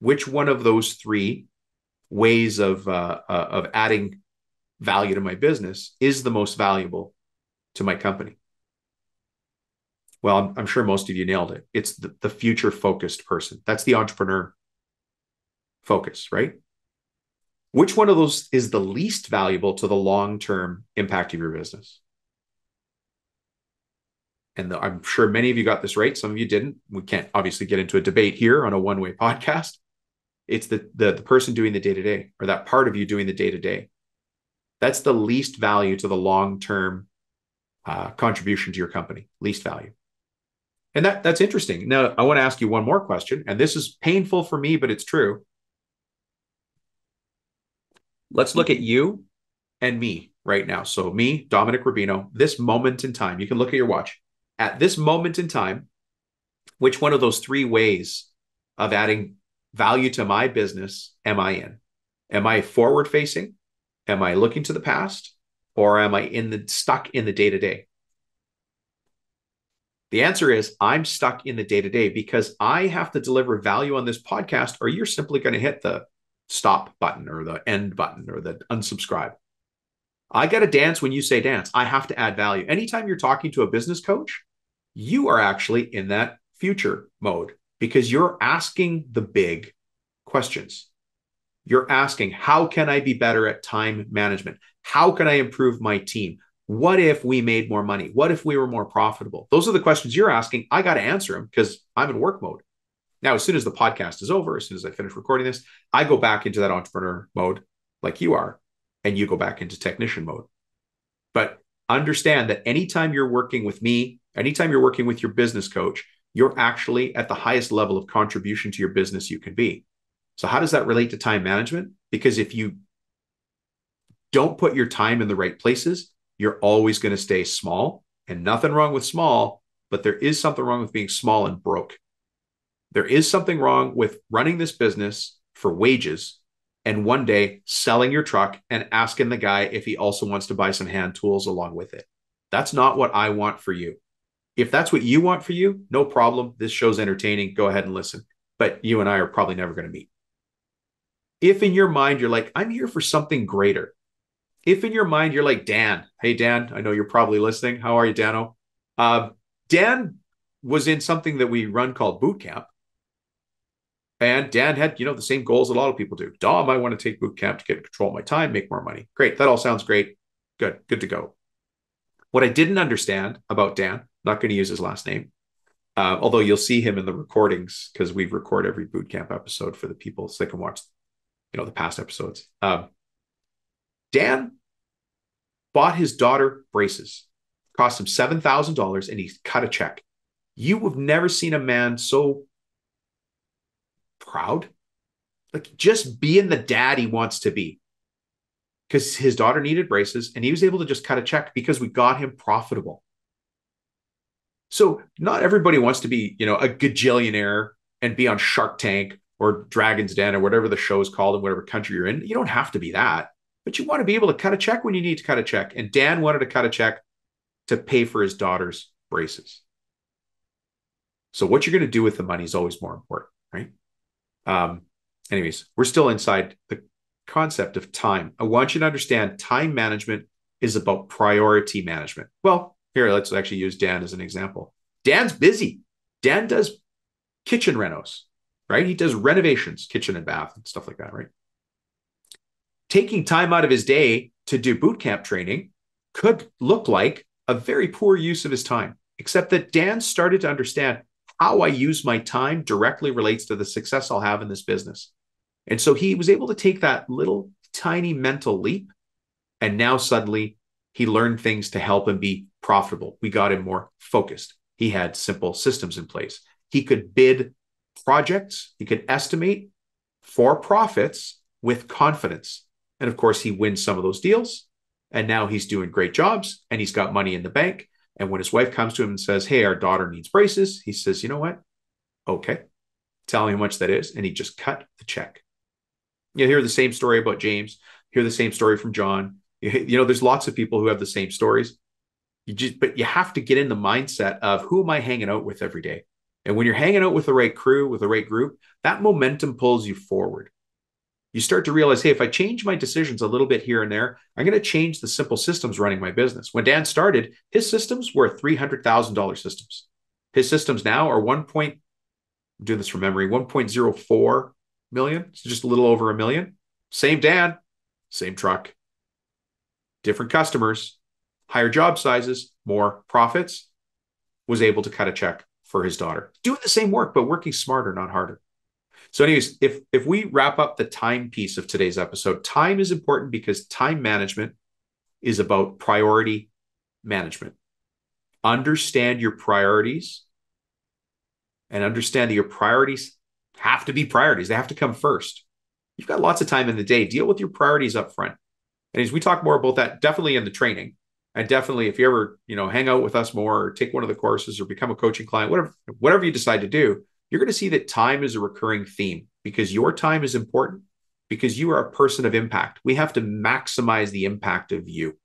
Speaker 1: Which one of those three ways of adding value to my business is the most valuable to my company? Well, I'm sure most of you nailed it. It's the future-focused person. That's the entrepreneur focus, right? Which one of those is the least valuable to the long-term impact of your business? And I'm sure many of you got this right. Some of you didn't. We can't obviously get into a debate here on a one-way podcast. It's the person doing the day-to-day, or that part of you doing the day-to-day. That's the least value to the long-term contribution to your company, least value. And that's interesting. Now, I want to ask you one more question, and this is painful for me, but it's true. Let's look at you and me right now. So me, Dominic Rubino, this moment in time, you can look at your watch. At this moment in time, which one of those three ways of adding value to my business am I in? Am I forward facing? Am I looking to the past? Or am I stuck in the day-to-day? The answer is I'm stuck in the day-to-day because I have to deliver value on this podcast, or you're simply going to hit the stop button or the end button or the unsubscribe. I got to dance when you say dance. I have to add value. Anytime you're talking to a business coach, you are actually in that future mode because you're asking the big questions. You're asking, how can I be better at time management? How can I improve my team? What if we made more money? What if we were more profitable? Those are the questions you're asking. I got to answer them because I'm in work mode. Now, as soon as the podcast is over, as soon as I finish recording this, I go back into that entrepreneur mode like you are, and you go back into technician mode. But understand that anytime you're working with me, anytime you're working with your business coach, you're actually at the highest level of contribution to your business you can be. So how does that relate to time management? Because if you don't put your time in the right places, you're always going to stay small. And nothing wrong with small, but there is something wrong with being small and broke. There is something wrong with running this business for wages and one day selling your truck and asking the guy if he also wants to buy some hand tools along with it. That's not what I want for you. If that's what you want for you, no problem. This show's entertaining. Go ahead and listen. But you and I are probably never going to meet. If in your mind, you're like, I'm here for something greater. If in your mind, you're like, Dan, hey, Dan, I know you're probably listening. How are you, Dano? Dan was in something that we run called boot camp. And Dan had, the same goals a lot of people do. Dom, I want to take boot camp to get control of my time, make more money. Great. That all sounds great. Good to go. What I didn't understand about Dan, not going to use his last name, although you'll see him in the recordings because we record every boot camp episode for the people so they can watch, the past episodes. Dan bought his daughter braces, cost him $7,000, and he cut a check. You have never seen a man so proud, like just being the dad he wants to be, because his daughter needed braces and he was able to just cut a check because we got him profitable. So not everybody wants to be, a gajillionaire and be on Shark Tank or Dragon's Den or whatever the show is called in whatever country you're in. You don't have to be that, but you want to be able to cut a check when you need to cut a check. And Dan wanted to cut a check to pay for his daughter's braces. So what you're going to do with the money is always more important, right? Anyways, we're still inside the concept of time. I want you to understand time management is about priority management. Well, here, let's actually use Dan as an example. Dan's busy. Dan does kitchen renos, right? He does renovations, kitchen and bath and stuff like that, right? Taking time out of his day to do boot camp training could look like a very poor use of his time, except that Dan started to understand how I use my time directly relates to the success I'll have in this business. And so he was able to take that little tiny mental leap. And now suddenly he learned things to help him be profitable. We got him more focused. He had simple systems in place. He could bid projects, he could estimate for profits with confidence. And of course, he wins some of those deals. And now he's doing great jobs and he's got money in the bank. And when his wife comes to him and says, hey, our daughter needs braces, he says, you know what? Okay. Tell me how much that is. And he just cut the check. You hear the same story about James, hear the same story from John. There's lots of people who have the same stories. But you have to get in the mindset of who am I hanging out with every day? And when you're hanging out with the right crew, with the right group, that momentum pulls you forward. You start to realize, hey, if I change my decisions a little bit here and there, I'm going to change the simple systems running my business. When Dan started, his systems were $300,000 systems. His systems now are I'm doing this from memory, 1.04 million. So just a little over $1 million. Same Dan, same truck, different customers, higher job sizes, more profits, was able to cut a check for his daughter. Doing the same work, but working smarter, not harder. So anyways, if we wrap up the time piece of today's episode, time is important because time management is about priority management. Understand your priorities and understand that your priorities have to be priorities. They have to come first. You've got lots of time in the day. Deal with your priorities up front. And as we talk more about that, definitely in the training, and definitely if you ever, hang out with us more or take one of the courses or become a coaching client, whatever you decide to do, you're going to see that time is a recurring theme because your time is important because you are a person of impact. We have to maximize the impact of you.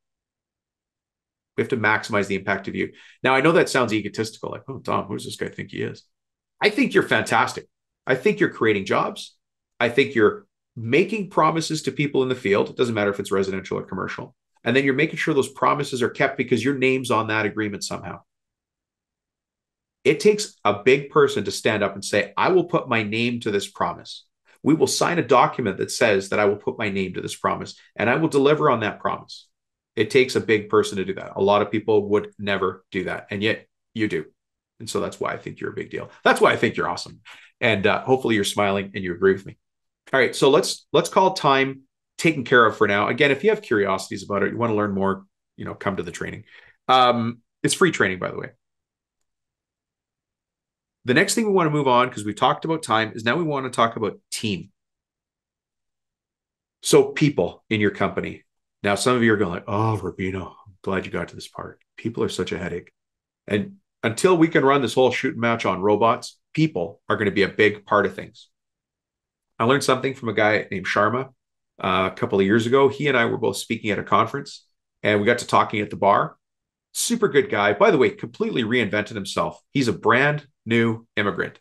Speaker 1: We have to maximize the impact of you. Now, I know that sounds egotistical, like, oh, Dom, who does this guy think he is? I think you're fantastic. I think you're creating jobs. I think you're making promises to people in the field. It doesn't matter if it's residential or commercial. And then you're making sure those promises are kept because your name's on that agreement somehow. It takes a big person to stand up and say, I will put my name to this promise. We will sign a document that says that I will put my name to this promise and I will deliver on that promise. It takes a big person to do that. A lot of people would never do that. And yet you do. And so that's why I think you're a big deal. That's why I think you're awesome. And hopefully you're smiling and you agree with me. All right. So let's call time taken care of for now. Again, if you have curiosities about it, you want to learn more, come to the training. It's free training, by the way. The next thing we want to move on, because we talked about time, is now we want to talk about team. So people in your company. Now, some of you are going like, oh, Rubino, I'm glad you got to this part. People are such a headache. And until we can run this whole shooting match on robots, people are going to be a big part of things. I learned something from a guy named Sharma a couple of years ago. He and I were both speaking at a conference, and we got to talking at the bar. Super good guy. By the way, completely reinvented himself. He's a brand new immigrant.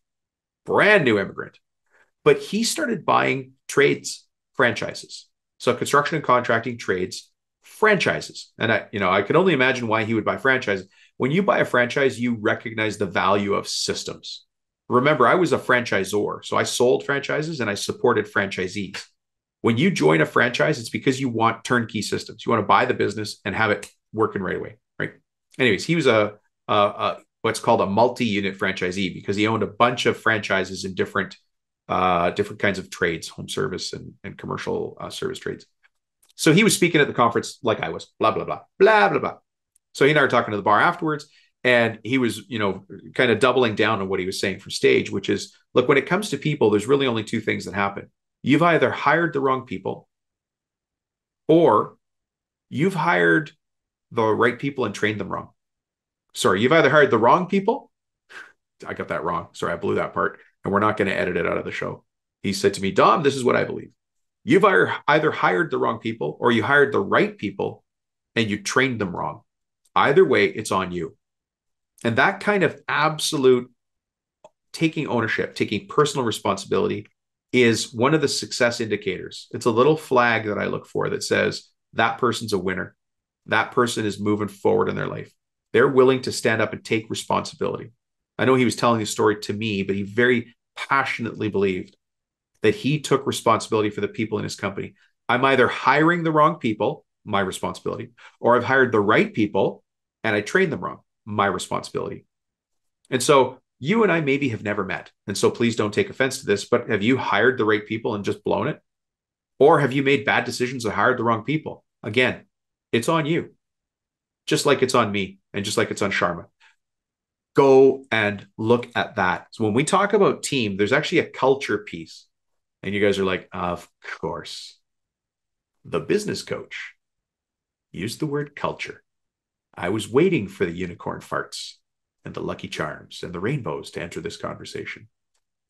Speaker 1: But he started buying trades franchises. So construction and contracting trades franchises. And I could only imagine why he would buy franchises. When you buy a franchise, you recognize the value of systems. Remember, I was a franchisor. So I sold franchises and I supported franchisees. When you join a franchise, it's because you want turnkey systems. You want to buy the business and have it working right away, right? Anyways, he was a what's called a multi-unit franchisee because he owned a bunch of franchises in different kinds of trades, home service and commercial service trades. So he was speaking at the conference like I was, blah, blah, blah, blah, blah, blah. So he and I were talking to the bar afterwards, and he was, kind of doubling down on what he was saying from stage, which is, look, when it comes to people, there's really only two things that happen. You've either hired the wrong people or you've hired the right people and trained them wrong. Sorry, you've either hired the wrong people. I got that wrong. Sorry, I blew that part, and we're not going to edit it out of the show. He said to me, Dom, this is what I believe. You've either hired the wrong people or you hired the right people and you trained them wrong. Either way, it's on you. And that kind of absolute taking ownership, taking personal responsibility is one of the success indicators. It's a little flag that I look for that says that person's a winner. That person is moving forward in their life. They're willing to stand up and take responsibility. I know he was telling the story to me, but he very passionately believed that he took responsibility for the people in his company. I'm either hiring the wrong people, my responsibility, or I've hired the right people and I trained them wrong, my responsibility. And so you and I maybe have never met. And so please don't take offense to this, but have you hired the right people and just blown it? Or have you made bad decisions and hired the wrong people? Again, it's on you, just like it's on me and just like it's on Sharma. Go and look at that. So when we talk about team, there's actually a culture piece. And you guys are like, of course. The business coach used the word culture. I was waiting for the unicorn farts and the lucky charms and the rainbows to enter this conversation.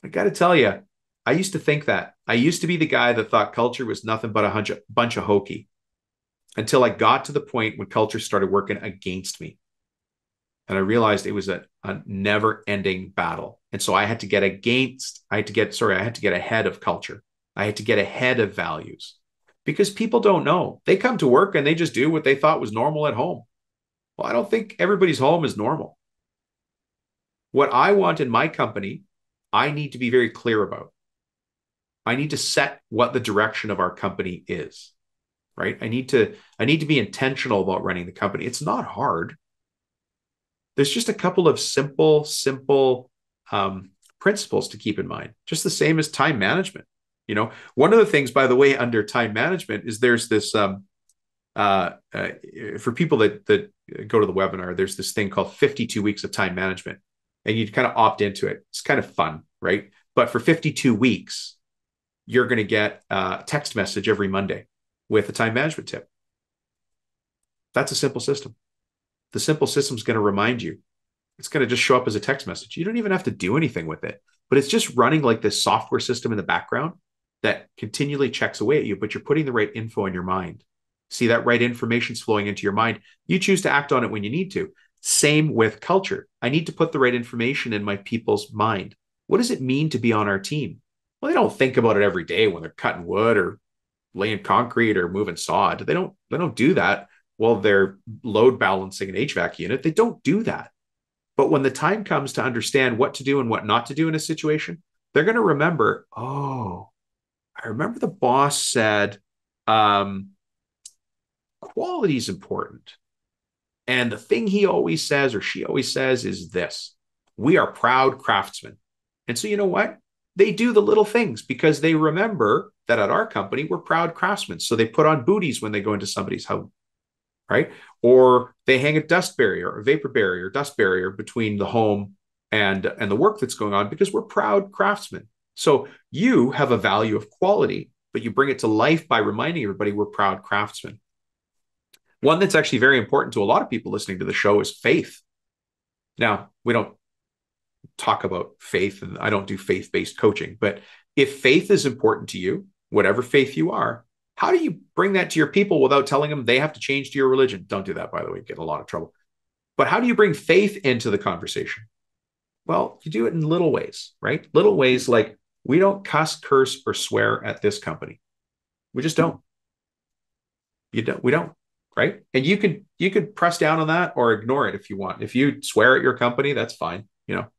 Speaker 1: I got to tell you, I used to think that. I used to be the guy that thought culture was nothing but a bunch of hokey until I got to the point when culture started working against me. And I realized it was a never ending battle. And so I had to get ahead of culture. I had to get ahead of values because people don't know. They come to work and they just do what they thought was normal at home. Well, I don't think everybody's home is normal. What I want in my company, I need to be very clear about. I need to set what the direction of our company is, right? I need to be intentional about running the company. It's not hard. There's just a couple of simple principles to keep in mind, just the same as time management. One of the things, by the way, under time management is there's this for people that go to the webinar, there's this thing called 52 weeks of time management, and you kind of opt into it. It's kind of fun, right? But for 52 weeks, you're going to get a text message every Monday with a time management tip. That's a simple system. The simple system is going to remind you. It's going to just show up as a text message. You don't even have to do anything with it, but it's just running like this software system in the background that continually checks away at you, but you're putting the right info in your mind. See, that right information is flowing into your mind. You choose to act on it when you need to. Same with culture. I need to put the right information in my people's mind. What does it mean to be on our team? Well, they don't think about it every day when they're cutting wood or laying concrete or moving sod. They don't do that while they're load balancing an HVAC unit. They don't do that. But when the time comes to understand what to do and what not to do in a situation, they're going to remember, oh, I remember the boss said, quality is important. And the thing he always says or she always says is this: we are proud craftsmen. And so you know what? They do the little things because they remember that at our company, we're proud craftsmen. So they put on booties when they go into somebody's home, right? Or they hang a dust barrier, a vapor barrier, dust barrier between the home and the work that's going on because we're proud craftsmen. So you have a value of quality, but you bring it to life by reminding everybody we're proud craftsmen. One that's actually very important to a lot of people listening to the show is faith. Now, we don't talk about faith, and I don't do faith-based coaching, but if faith is important to you, whatever faith you are, how do you bring that to your people without telling them they have to change to your religion? Don't do that, by the way, get in a lot of trouble. But how do you bring faith into the conversation? Well, you do it in little ways, right? Little ways like we don't cuss, curse, or swear at this company. We just don't. We don't, right? And you could press down on that or ignore it if you want. If you swear at your company, that's fine.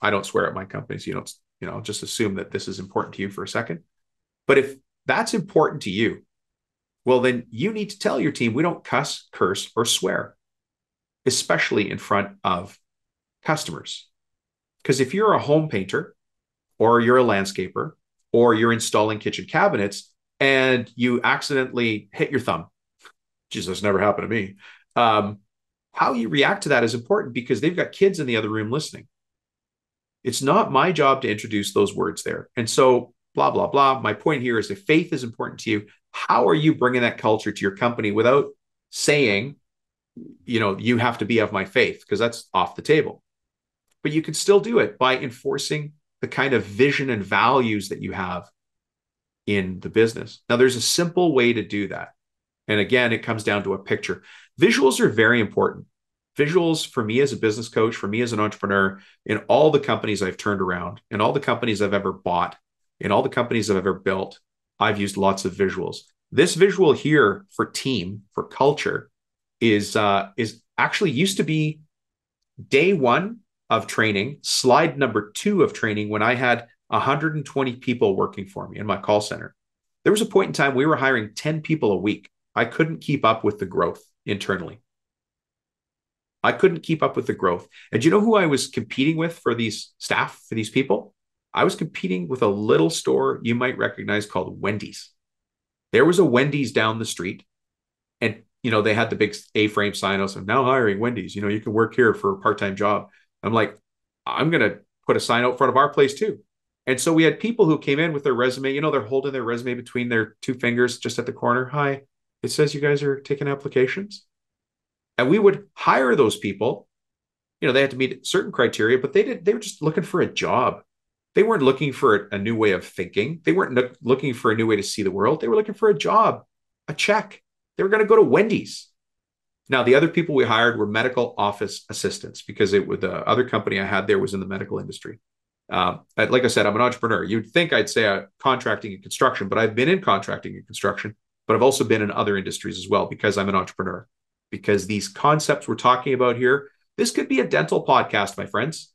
Speaker 1: I don't swear at my company, so you don't, just assume that this is important to you for a second. But if that's important to you, well, then you need to tell your team we don't cuss, curse, or swear, especially in front of customers. Because if you're a home painter or you're a landscaper or you're installing kitchen cabinets and you accidentally hit your thumb, Jesus, never happened to me. How you react to that is important because they've got kids in the other room listening. It's not my job to introduce those words there. And so blah, blah, blah. My point here is if faith is important to you, how are you bringing that culture to your company without saying, you have to be of my faith, because that's off the table. But you can still do it by enforcing the kind of vision and values that you have in the business. Now, there's a simple way to do that. And again, it comes down to a picture. Visuals are very important. Visuals for me as a business coach, for me as an entrepreneur, in all the companies I've turned around, in all the companies I've ever bought, in all the companies I've ever built, I've used lots of visuals. This visual here for team, for culture, is actually used to be day one of training, slide number 2 of training, when I had 120 people working for me in my call center. There was a point in time we were hiring 10 people a week. I couldn't keep up with the growth internally. I couldn't keep up with the growth. And do you know who I was competing with for these staff, for these people? I was competing with a little store you might recognize called Wendy's. There was a Wendy's down the street, and they had the big A-frame sign out saying, now hiring Wendy's. You can work here for a part-time job. I'm like, I'm going to put a sign out front of our place too. And so we had people who came in with their resume, they're holding their resume between their 2 fingers just at the corner. Hi, it says you guys are taking applications. And we would hire those people. They had to meet certain criteria, but they were just looking for a job. They weren't looking for a new way of thinking. They weren't looking for a new way to see the world. They were looking for a job, a check. They were going to go to Wendy's. Now, the other people we hired were medical office assistants, because the other company I had there was in the medical industry. Like I said, I'm an entrepreneur. You'd think I'd say contracting and construction, but I've been in contracting and construction, but I've also been in other industries as well, because I'm an entrepreneur. Because these concepts we're talking about here, this could be a dental podcast, my friends.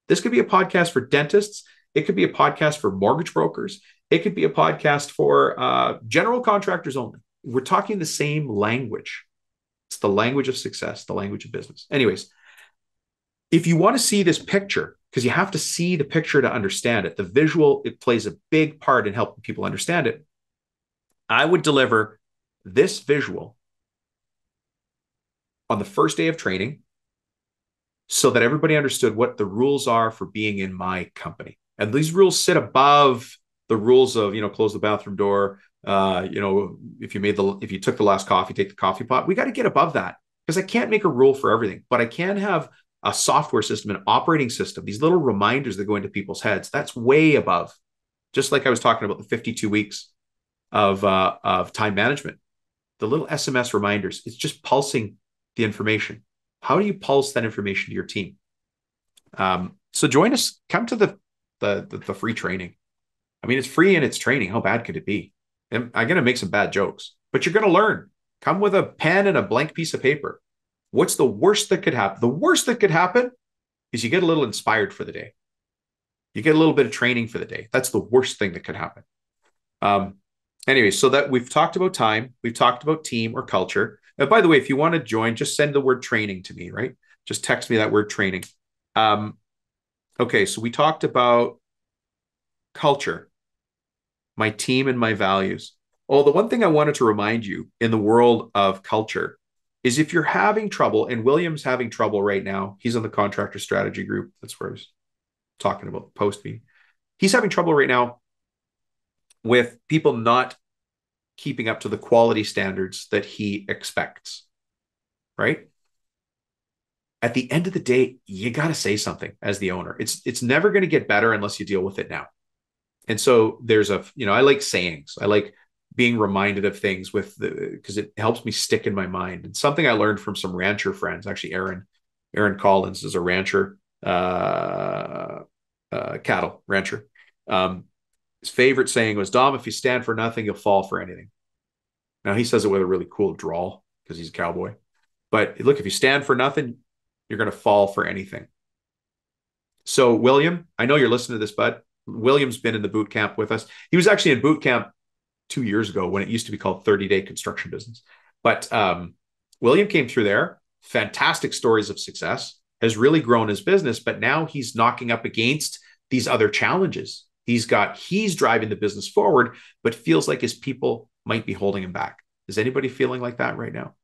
Speaker 1: This could be a podcast for dentists. It could be a podcast for mortgage brokers. It could be a podcast for general contractors only. We're talking the same language. It's the language of success, the language of business. Anyways, if you want to see this picture, because you have to see the picture to understand it, the visual, it plays a big part in helping people understand it. I would deliver this visual on the first day of training so that everybody understood what the rules are for being in my company. And these rules sit above the rules of, close the bathroom door. If you took the last coffee, take the coffee pot. We got to get above that, because I can't make a rule for everything, but I can have a software system, an operating system, these little reminders that go into people's heads. That's way above. Just like I was talking about the 52 weeks of time management, the little SMS reminders, it's just pulsing the information. How do you pulse that information to your team? So join us, come to the free training. I mean, it's free and it's training. How bad could it be? And I'm going to make some bad jokes, but you're going to learn. Come with a pen and a blank piece of paper. What's the worst that could happen? The worst that could happen is you get a little inspired for the day. You get a little bit of training for the day. That's the worst thing that could happen. Anyway, so that we've talked about time, we've talked about team or culture. By the way, if you want to join, just send the word training to me, right? Just text me that word training. Okay, so we talked about culture, my team, and my values. Oh, the one thing I wanted to remind you in the world of culture is, if you're having trouble, and William's having trouble right now, he's on the contractor strategy group. That's where I was talking about the post meeting. He's having trouble right now with people not keeping up to the quality standards that he expects, right? At the end of the day, you got to say something as the owner. It's never going to get better unless you deal with it now. And so there's I like sayings. I like being reminded of things because it helps me stick in my mind. And something I learned from some rancher friends, actually, Aaron Collins is a rancher, cattle rancher. His favorite saying was, Dom, if you stand for nothing, you'll fall for anything. Now, he says it with a really cool drawl because he's a cowboy. But look, if you stand for nothing, you're going to fall for anything. So, William, I know you're listening to this, bud. William's been in the boot camp with us. He was actually in boot camp 2 years ago when it used to be called 30-day construction business. But William came through there. Fantastic stories of success, has really grown his business, but now he's knocking up against these other challenges. He's driving the business forward, but feels like his people might be holding him back. Is anybody feeling like that right now?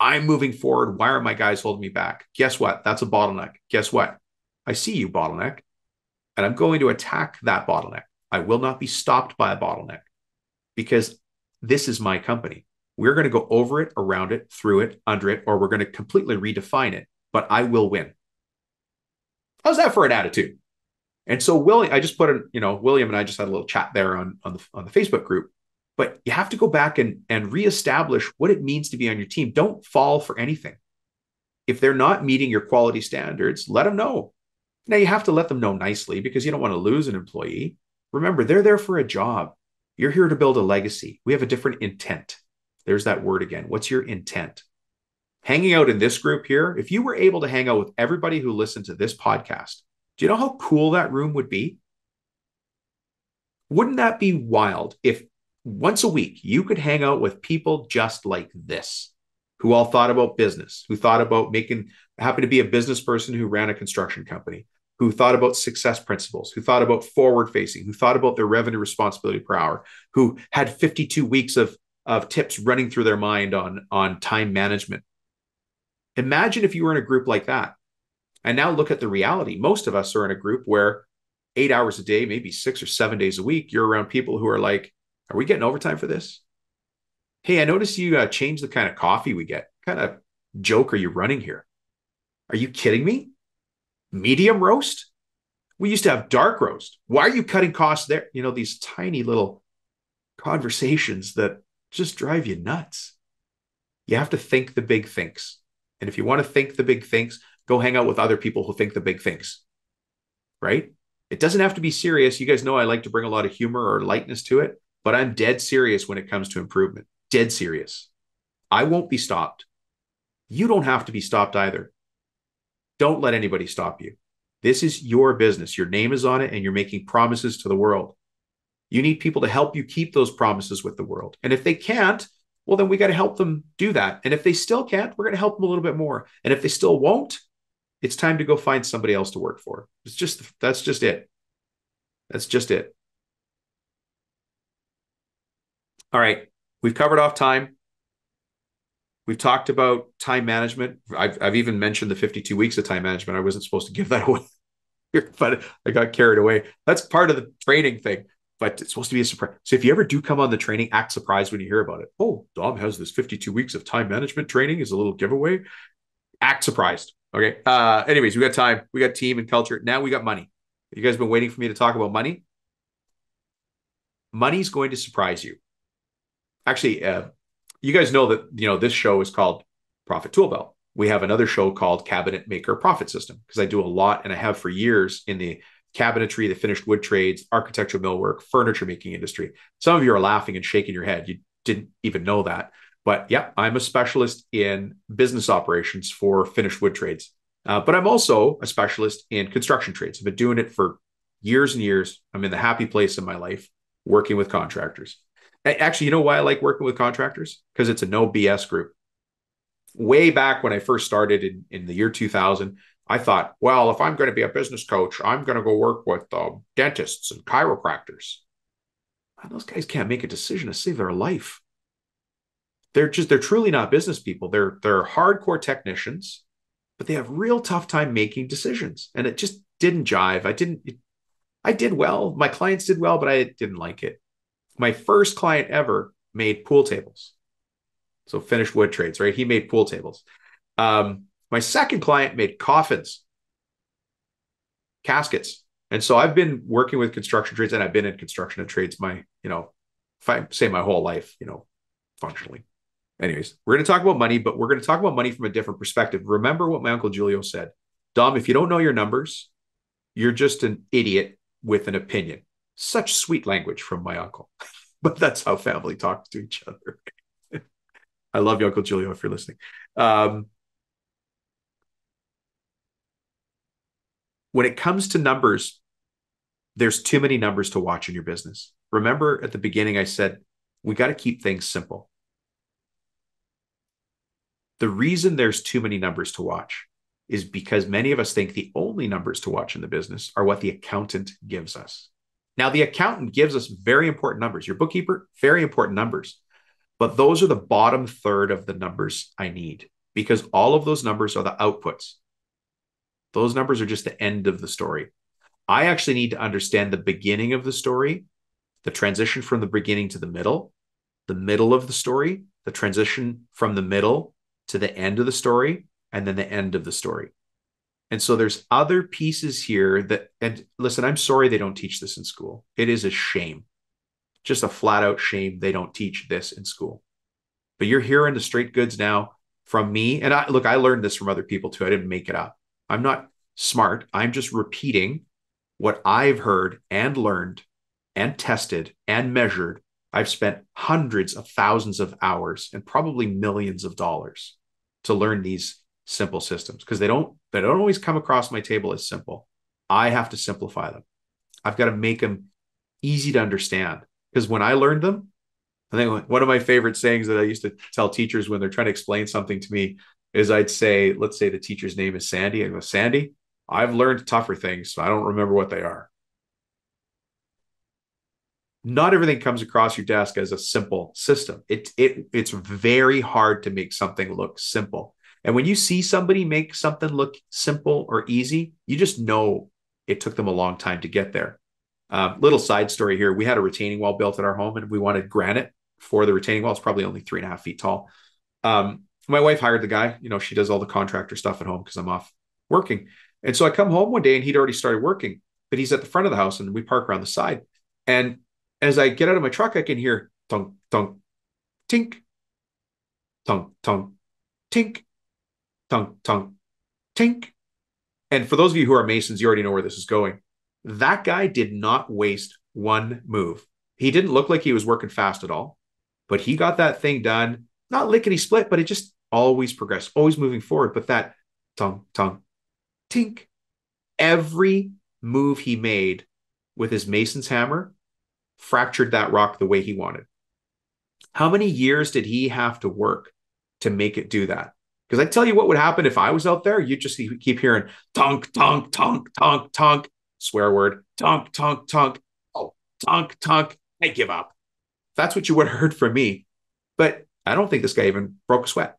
Speaker 1: I'm moving forward. Why are my guys holding me back? Guess what? That's a bottleneck. Guess what? I see you, bottleneck, and I'm going to attack that bottleneck. I will not be stopped by a bottleneck, because this is my company. We're going to go over it, around it, through it, under it, or we're going to completely redefine it, but I will win. How's that for an attitude? And so William, I just put William and I just had a little chat there on the Facebook group, but you have to go back and reestablish what it means to be on your team. Don't fall for anything. If they're not meeting your quality standards, let them know. Now, you have to let them know nicely, because you don't want to lose an employee. Remember, they're there for a job. You're here to build a legacy. We have a different intent. There's that word again. What's your intent? Hanging out in this group here, if you were able to hang out with everybody who listened to this podcast, do you know how cool that room would be? Wouldn't that be wild if once a week you could hang out with people just like this, who all thought about business, who thought about happened to be a business person who ran a construction company, who thought about success principles, who thought about forward facing, who thought about their revenue responsibility per hour, who had 52 weeks of tips running through their mind on time management. Imagine if you were in a group like that. And now look at the reality. Most of us are in a group where 8 hours a day, maybe 6 or 7 days a week, you're around people who are like, are we getting overtime for this? Hey, I noticed you changed the kind of coffee we get. What kind of joke are you running here? Are you kidding me? Medium roast? We used to have dark roast. Why are you cutting costs there? You know, these tiny little conversations that just drive you nuts. You have to think the big things. And if you want to think the big things, go hang out with other people who think the big things, right? It doesn't have to be serious. You guys know I like to bring a lot of humor or lightness to it, but I'm dead serious when it comes to improvement. Dead serious. I won't be stopped. You don't have to be stopped either. Don't let anybody stop you. This is your business. Your name is on it, and you're making promises to the world. You need people to help you keep those promises with the world. And if they can't, well, then we got to help them do that. And if they still can't, we're going to help them a little bit more. And if they still won't, it's time to go find somebody else to work for. That's just it. That's just it. All right. We've covered off time. We've talked about time management. I've even mentioned the 52 weeks of time management. I wasn't supposed to give that away, but I got carried away. That's part of the training thing, but it's supposed to be a surprise. So if you ever do come on the training, act surprised when you hear about it. Oh, Dom has this 52 weeks of time management training as a little giveaway. Act surprised. Okay. Anyways, we got time. We got team and culture. Now we got money. You guys been waiting for me to talk about money? Money's going to surprise you. Actually, you guys know that, this show is called Profit Tool Belt. We have another show called Cabinet Maker Profit System, because I do a lot, and I have for years, in the cabinetry, the finished wood trades, architectural millwork, furniture making industry. Some of you are laughing and shaking your head. You didn't even know that. But yeah, I'm a specialist in business operations for finished wood trades. But I'm also a specialist in construction trades. I've been doing it for years and years. I'm in the happy place in my life working with contractors. Actually, you know why I like working with contractors? Because it's a no BS group. Way back when I first started in the year 2000, I thought, well, if I'm going to be a business coach, I'm going to go work with dentists and chiropractors. And those guys can't make a decision to save their life. They're truly not business people. They're hardcore technicians, but they have real tough time making decisions. And it just didn't jive. I did well. My clients did well, but I didn't like it. My first client ever made pool tables. So finished wood trades, right? He made pool tables. My second client made coffins, caskets. And so I've been working with construction trades, and I've been in construction and trades if I say my whole life, functionally. Anyways, we're going to talk about money, but we're going to talk about money from a different perspective. Remember what my Uncle Julio said. Dom, if you don't know your numbers, you're just an idiot with an opinion. Such sweet language from my uncle. But that's how family talks to each other. I love you, Uncle Julio, if you're listening. When it comes to numbers, there's too many numbers to watch in your business. Remember at the beginning, I said, we got to keep things simple. The reason there's too many numbers to watch is because many of us think the only numbers to watch in the business are what the accountant gives us. Now, the accountant gives us very important numbers. Your bookkeeper, very important numbers. But those are the bottom third of the numbers I need, because all of those numbers are the outputs. Those numbers are just the end of the story. I actually need to understand the beginning of the story, the transition from the beginning to the middle of the story, the transition from the middle to the end of the story, and then the end of the story. And so there's other pieces here and listen, I'm sorry they don't teach this in school. It is a shame. Just a flat out shame they don't teach this in school. But you're hearing the straight goods now from me. And I learned this from other people too. I didn't make it up. I'm not smart. I'm just repeating what I've heard and learned and tested and measured. I've spent hundreds of thousands of hours and probably millions of dollars to learn these simple systems because they don't always come across my table as simple. I have to simplify them. I've got to make them easy to understand because when I learned them, I think one of my favorite sayings that I used to tell teachers when they're trying to explain something to me is I'd say, let's say the teacher's name is Sandy. I go, Sandy, I've learned tougher things, so I don't remember what they are. Not everything comes across your desk as a simple system. It's very hard to make something look simple. And when you see somebody make something look simple or easy, you just know it took them a long time to get there. Little side story here. We had a retaining wall built at our home and we wanted granite for the retaining wall. It's probably only 3.5 feet tall. My wife hired the guy. She does all the contractor stuff at home because I'm off working. And so I come home one day and he'd already started working, but he's at the front of the house and we park around the side. And as I get out of my truck, I can hear tunk, tunk, tink, tunk, tunk, tink, tunk, tunk, tink. And for those of you who are masons, you already know where this is going. That guy did not waste one move. He didn't look like he was working fast at all, but he got that thing done, not lickety split, but it just always progressed, always moving forward. But that tunk, tunk, tink, every move he made with his mason's hammer fractured that rock the way he wanted. How many years did he have to work to make it do that? Because I tell you what would happen if I was out there, you'd just keep hearing tunk, tunk, tunk, tunk, tunk, swear word, tunk, tunk, tunk, oh, tunk, tunk, I give up. That's what you would have heard from me. But I don't think this guy even broke a sweat.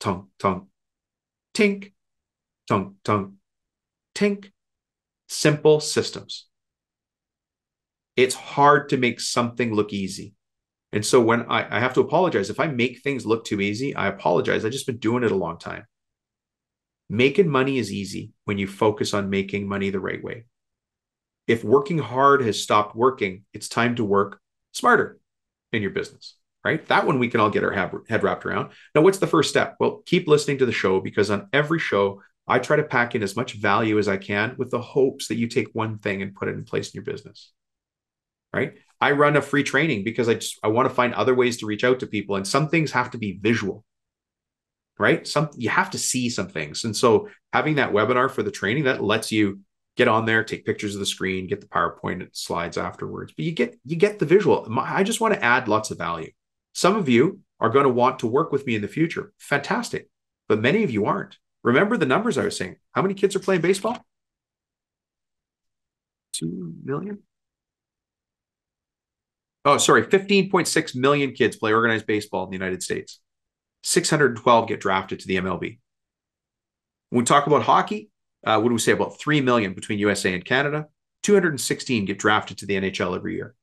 Speaker 1: Tunk, tunk, tink, tunk, tunk, tink. Simple systems. It's hard to make something look easy. And so when I have to apologize, if I make things look too easy, I apologize. I've just been doing it a long time. Making money is easy when you focus on making money the right way. If working hard has stopped working, it's time to work smarter in your business, right? That one we can all get our head wrapped around. Now, what's the first step? Well, keep listening to the show because on every show, I try to pack in as much value as I can with the hopes that you take one thing and put it in place in your business. Right? I run a free training because I want to find other ways to reach out to people. And some things have to be visual, right? You have to see some things. And so having that webinar for the training, that lets you get on there, take pictures of the screen, get the PowerPoint slides afterwards. But you get the visual. I just want to add lots of value. Some of you are going to want to work with me in the future. Fantastic. But many of you aren't. Remember the numbers I was saying. How many kids are playing baseball? 2 million? Oh, sorry, 15.6 million kids play organized baseball in the United States. 612 get drafted to the MLB. When we talk about hockey, what do we say? About 3 million between USA and Canada. 216 get drafted to the NHL every year.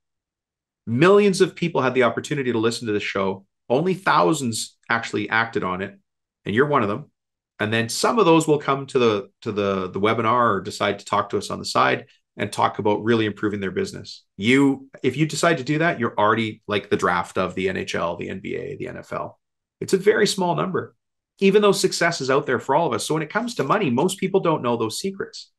Speaker 1: Millions of people had the opportunity to listen to this show. Only thousands actually acted on it, and you're one of them. And then some of those will come to the webinar or decide to talk to us on the side and talk about really improving their business. If you decide to do that, you're already like the draft of the NHL, the NBA, the NFL. It's a very small number, even though success is out there for all of us. So when it comes to money, most people don't know those secrets.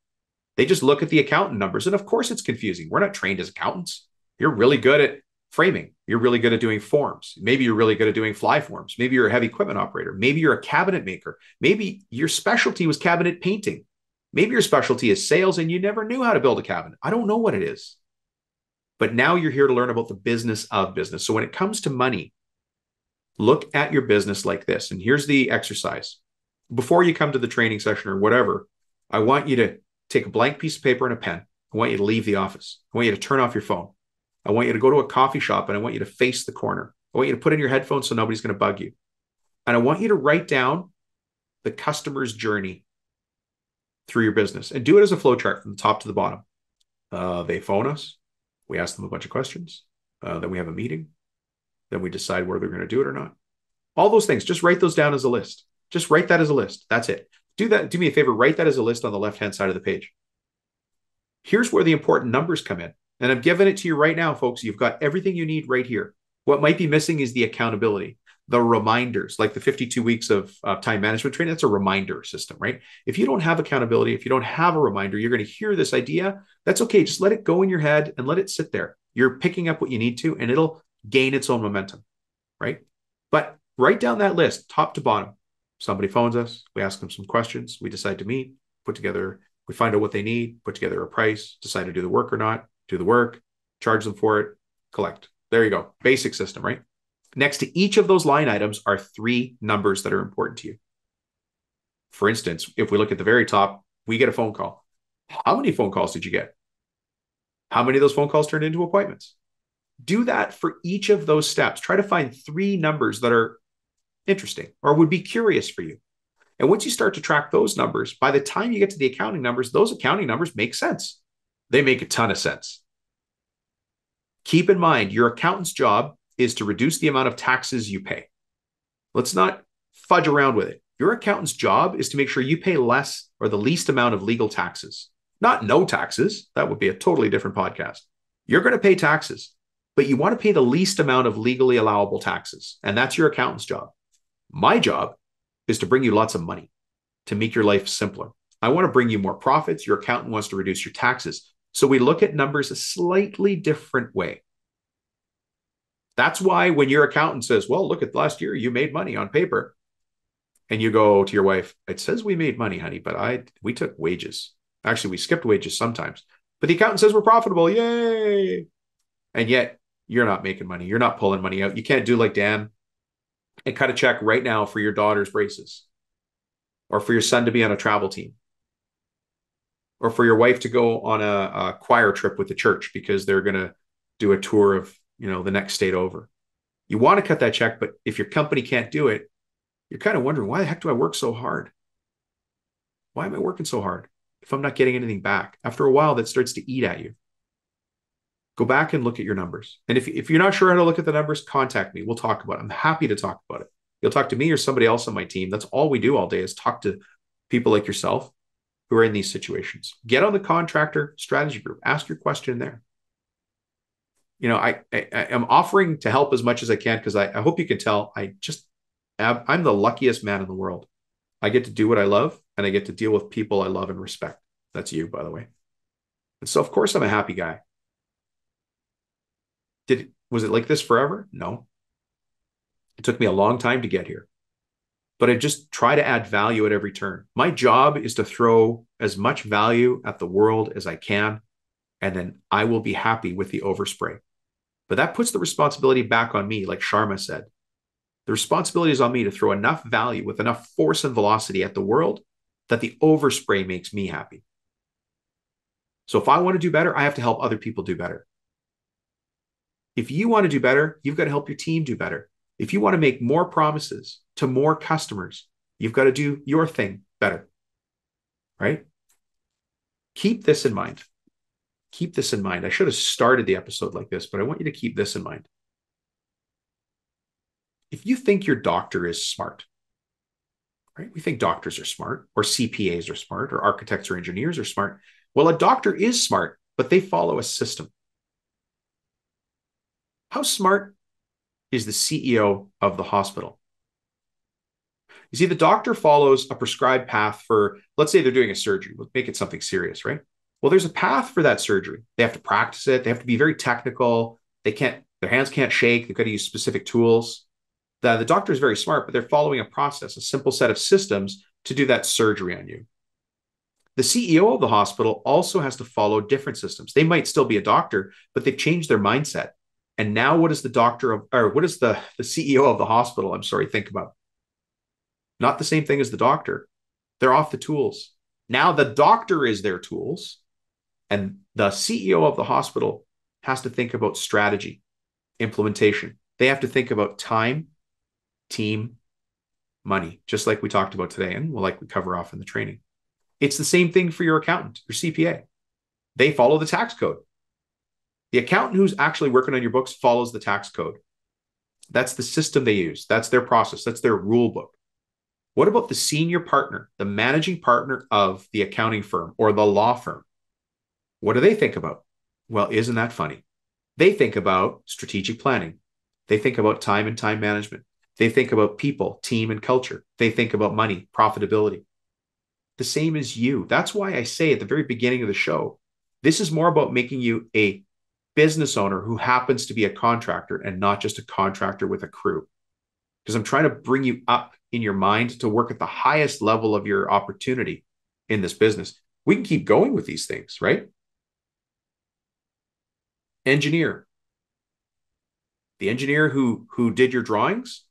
Speaker 1: They just look at the accountant numbers. And of course it's confusing. We're not trained as accountants. You're really good at framing. You're really good at doing forms. Maybe you're really good at doing fly forms. Maybe you're a heavy equipment operator. Maybe you're a cabinet maker. Maybe your specialty was cabinet painting. Maybe your specialty is sales and you never knew how to build a cabinet. I don't know what it is. But now you're here to learn about the business of business. So when it comes to money, look at your business like this. And here's the exercise. Before you come to the training session or whatever, I want you to take a blank piece of paper and a pen. I want you to leave the office. I want you to turn off your phone. I want you to go to a coffee shop and I want you to face the corner. I want you to put in your headphones so nobody's going to bug you. And I want you to write down the customer's journey through your business and do it as a flow chart from the top to the bottom. They phone us. We ask them a bunch of questions. Then we have a meeting. Then we decide whether they're going to do it or not. All those things, just write those down as a list. Just write that as a list. That's it. Do that. Do me a favor. Write that as a list on the left-hand side of the page. Here's where the important numbers come in. And I'm giving it to you right now, folks. You've got everything you need right here. What might be missing is the accountability, the reminders, like the 52 weeks of time management training. That's a reminder system, right? If you don't have accountability, if you don't have a reminder, you're going to hear this idea. That's okay. Just let it go in your head and let it sit there. You're picking up what you need to, and it'll gain its own momentum, right? But write down that list, top to bottom. Somebody phones us, we ask them some questions, we decide to meet, we find out what they need, put together a price, decide to do the work or not, do the work, charge them for it, collect. There you go. Basic system, right? Next to each of those line items are 3 numbers that are important to you. For instance, if we look at the very top, we get a phone call. How many phone calls did you get? How many of those phone calls turned into appointments? Do that for each of those steps. Try to find 3 numbers that are interesting or would be curious for you. And once you start to track those numbers, by the time you get to the accounting numbers, those accounting numbers make sense. They make a ton of sense. Keep in mind, your accountant's job is to reduce the amount of taxes you pay. Let's not fudge around with it. Your accountant's job is to make sure you pay less or the least amount of legal taxes. Not no taxes. That would be a totally different podcast. You're going to pay taxes, but you want to pay the least amount of legally allowable taxes. And that's your accountant's job. My job is to bring you lots of money, to make your life simpler. I want to bring you more profits. Your accountant wants to reduce your taxes. So we look at numbers a slightly different way. That's why when your accountant says, well, look at last year, you made money on paper. And you go to your wife, it says we made money, honey, but we took wages. Actually, we skipped wages sometimes. But the accountant says we're profitable. Yay. And yet you're not making money. You're not pulling money out. You can't do like Dan and cut a check right now for your daughter's braces, or for your son to be on a travel team, or for your wife to go on a choir trip with the church because they're going to do a tour of, the next state over. You want to cut that check, but if your company can't do it, you're kind of wondering, why the heck do I work so hard? Why am I working so hard if I'm not getting anything back? After a while, that starts to eat at you. Go back and look at your numbers. And if you're not sure how to look at the numbers, contact me. We'll talk about it. I'm happy to talk about it. You'll talk to me or somebody else on my team. That's all we do all day is talk to people like yourself who are in these situations. Get on the contractor strategy group. Ask your question there. I am offering to help as much as I can because I hope you can tell I'm the luckiest man in the world. I get to do what I love and I get to deal with people I love and respect. That's you, by the way. And so, of course, I'm a happy guy. Was it like this forever? No. It took me a long time to get here. But I just try to add value at every turn. My job is to throw as much value at the world as I can, and then I will be happy with the overspray. But that puts the responsibility back on me, like Sharma said. The responsibility is on me to throw enough value with enough force and velocity at the world that the overspray makes me happy. So if I want to do better, I have to help other people do better. If you want to do better, you've got to help your team do better. If you want to make more promises to more customers, you've got to do your thing better, right? Keep this in mind. Keep this in mind. I should have started the episode like this, but I want you to keep this in mind. If you think your doctor is smart, right? We think doctors are smart, or CPAs are smart, or architects or engineers are smart. Well, a doctor is smart, but they follow a system. How smart is the CEO of the hospital? You see, the doctor follows a prescribed path for, let's say they're doing a surgery. Let's make it something serious, right? Well, there's a path for that surgery. They have to practice it. They have to be very technical. Their hands can't shake. They've got to use specific tools. The doctor is very smart, but they're following a process, a simple set of systems to do that surgery on you. The CEO of the hospital also has to follow different systems. They might still be a doctor, but they've changed their mindset. And now what does the CEO of the hospital, think about? Not the same thing as the doctor. They're off the tools. Now the doctor is their tools, and the CEO of the hospital has to think about strategy, implementation. They have to think about time, team, money, just like we talked about today, and we'll likely cover off in the training. It's the same thing for your accountant, your CPA. They follow the tax code. The accountant who's actually working on your books follows the tax code. That's the system they use. That's their process. That's their rule book. What about the senior partner, the managing partner of the accounting firm or the law firm? What do they think about? Well, isn't that funny? They think about strategic planning. They think about time and time management. They think about people, team, and culture. They think about money, profitability. The same as you. That's why I say at the very beginning of the show, this is more about making you a business owner who happens to be a contractor and not just a contractor with a crew. because I'm trying to bring you up in your mind to work at the highest level of your opportunity in this business. We can keep going with these things, right? Engineer. The engineer who did your drawings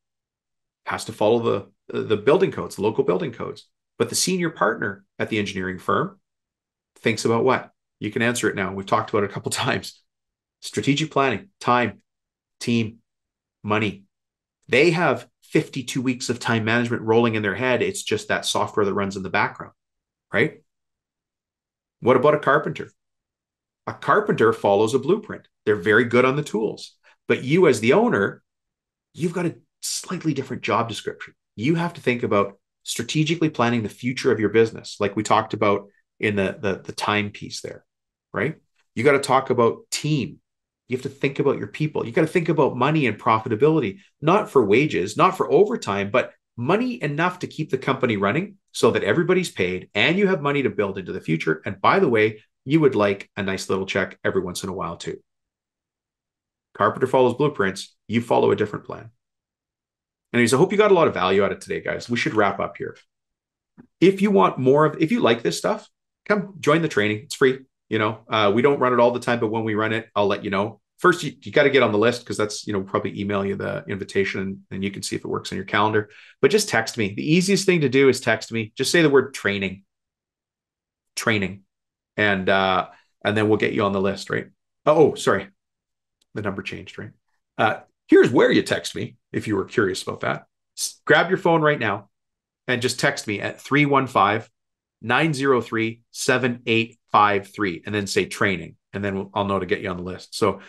Speaker 1: has to follow the building codes, the local building codes. But the senior partner at the engineering firm thinks about what? You can answer it now. We've talked about it a couple of times. Strategic planning, time, team, money. They have 52 weeks of time management rolling in their head. It's just that software that runs in the background, right? What about a carpenter? A carpenter follows a blueprint. They're very good on the tools. But you, as the owner, you've got a slightly different job description. You have to think about strategically planning the future of your business, like we talked about in the time piece there, right? You got to talk about team. You have to think about your people. You got to think about money and profitability, not for wages, not for overtime, but money enough to keep the company running so that everybody's paid and you have money to build into the future. And by the way, you would like a nice little check every once in a while too. Carpenter follows blueprints. You follow a different plan. Anyways, I hope you got a lot of value out of today, guys. We should wrap up here. If you want more of, if you like this stuff, come join the training. It's free. We don't run it all the time, but when we run it, I'll let you know. First, you got to get on the list because that's, probably email you the invitation and you can see if it works on your calendar. But just text me. The easiest thing to do is text me. Just say the word training. And then we'll get you on the list, right? Oh, sorry. The number changed, right? Here's where you text me if you were curious about that. Grab your phone right now and just text me at 315-903-7853 and then say training. And then I'll know to get you on the list. So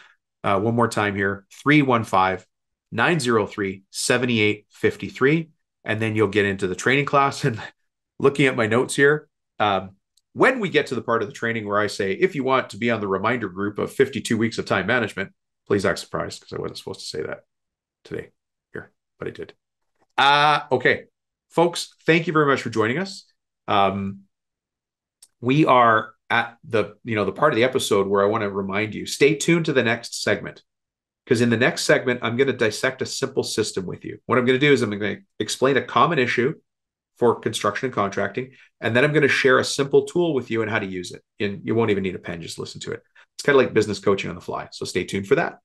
Speaker 1: one more time here, 315-903-7853. And then you'll get into the training class. And looking at my notes here, when we get to the part of the training where I say, if you want to be on the reminder group of 52 weeks of time management, please act surprised because I wasn't supposed to say that today here, but I did. Okay, folks, thank you very much for joining us. We are at the part of the episode where I want to remind you, stay tuned to the next segment, because in the next segment, I'm going to dissect a simple system with you. What I'm going to do is I'm going to explain a common issue for construction and contracting, and then I'm going to share a simple tool with you and how to use it. And you won't even need a pen, just listen to it. It's kind of like business coaching on the fly. So stay tuned for that.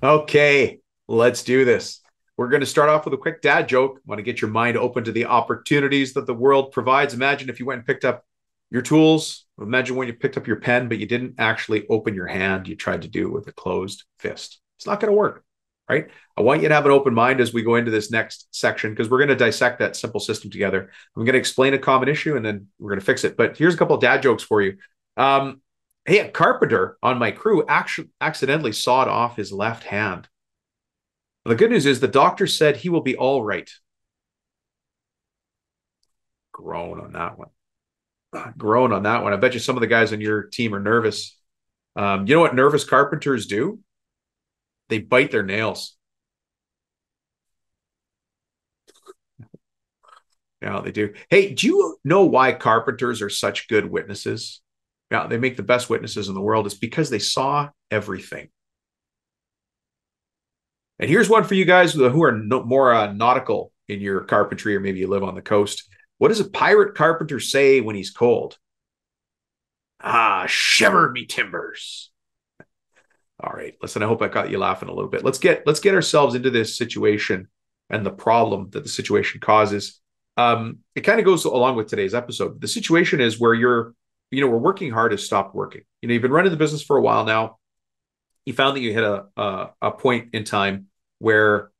Speaker 1: Okay, let's do this. We're going to start off with a quick dad joke. I want to get your mind open to the opportunities that the world provides. Imagine if you went and picked up your tools. Imagine when you picked up your pen, but you didn't actually open your hand. You tried to do it with a closed fist. It's not going to work, right? I want you to have an open mind as we go into this next section, because we're going to dissect that simple system together. I'm going to explain a common issue and then we're going to fix it. But here's a couple of dad jokes for you. Hey, a carpenter on my crew actually accidentally sawed off his left hand. The good news is the doctor said he will be all right. Groan on that one. Groan on that one. I bet you some of the guys on your team are nervous. You know what nervous carpenters do? They bite their nails. Yeah, they do. Hey, do you know why carpenters are such good witnesses? Yeah, they make the best witnesses in the world. It's because they saw everything. And here's one for you guys who are more nautical in your carpentry, or maybe you live on the coast. What does a pirate carpenter say when he's cold? Shiver me timbers. All right, listen, I hope I got you laughing a little bit. Let's get ourselves into this situation and the problem that the situation causes. It kind of goes along with today's episode. The situation is where we're working hard has stopped working. You've been running the business for a while now. You found that you hit a point in time where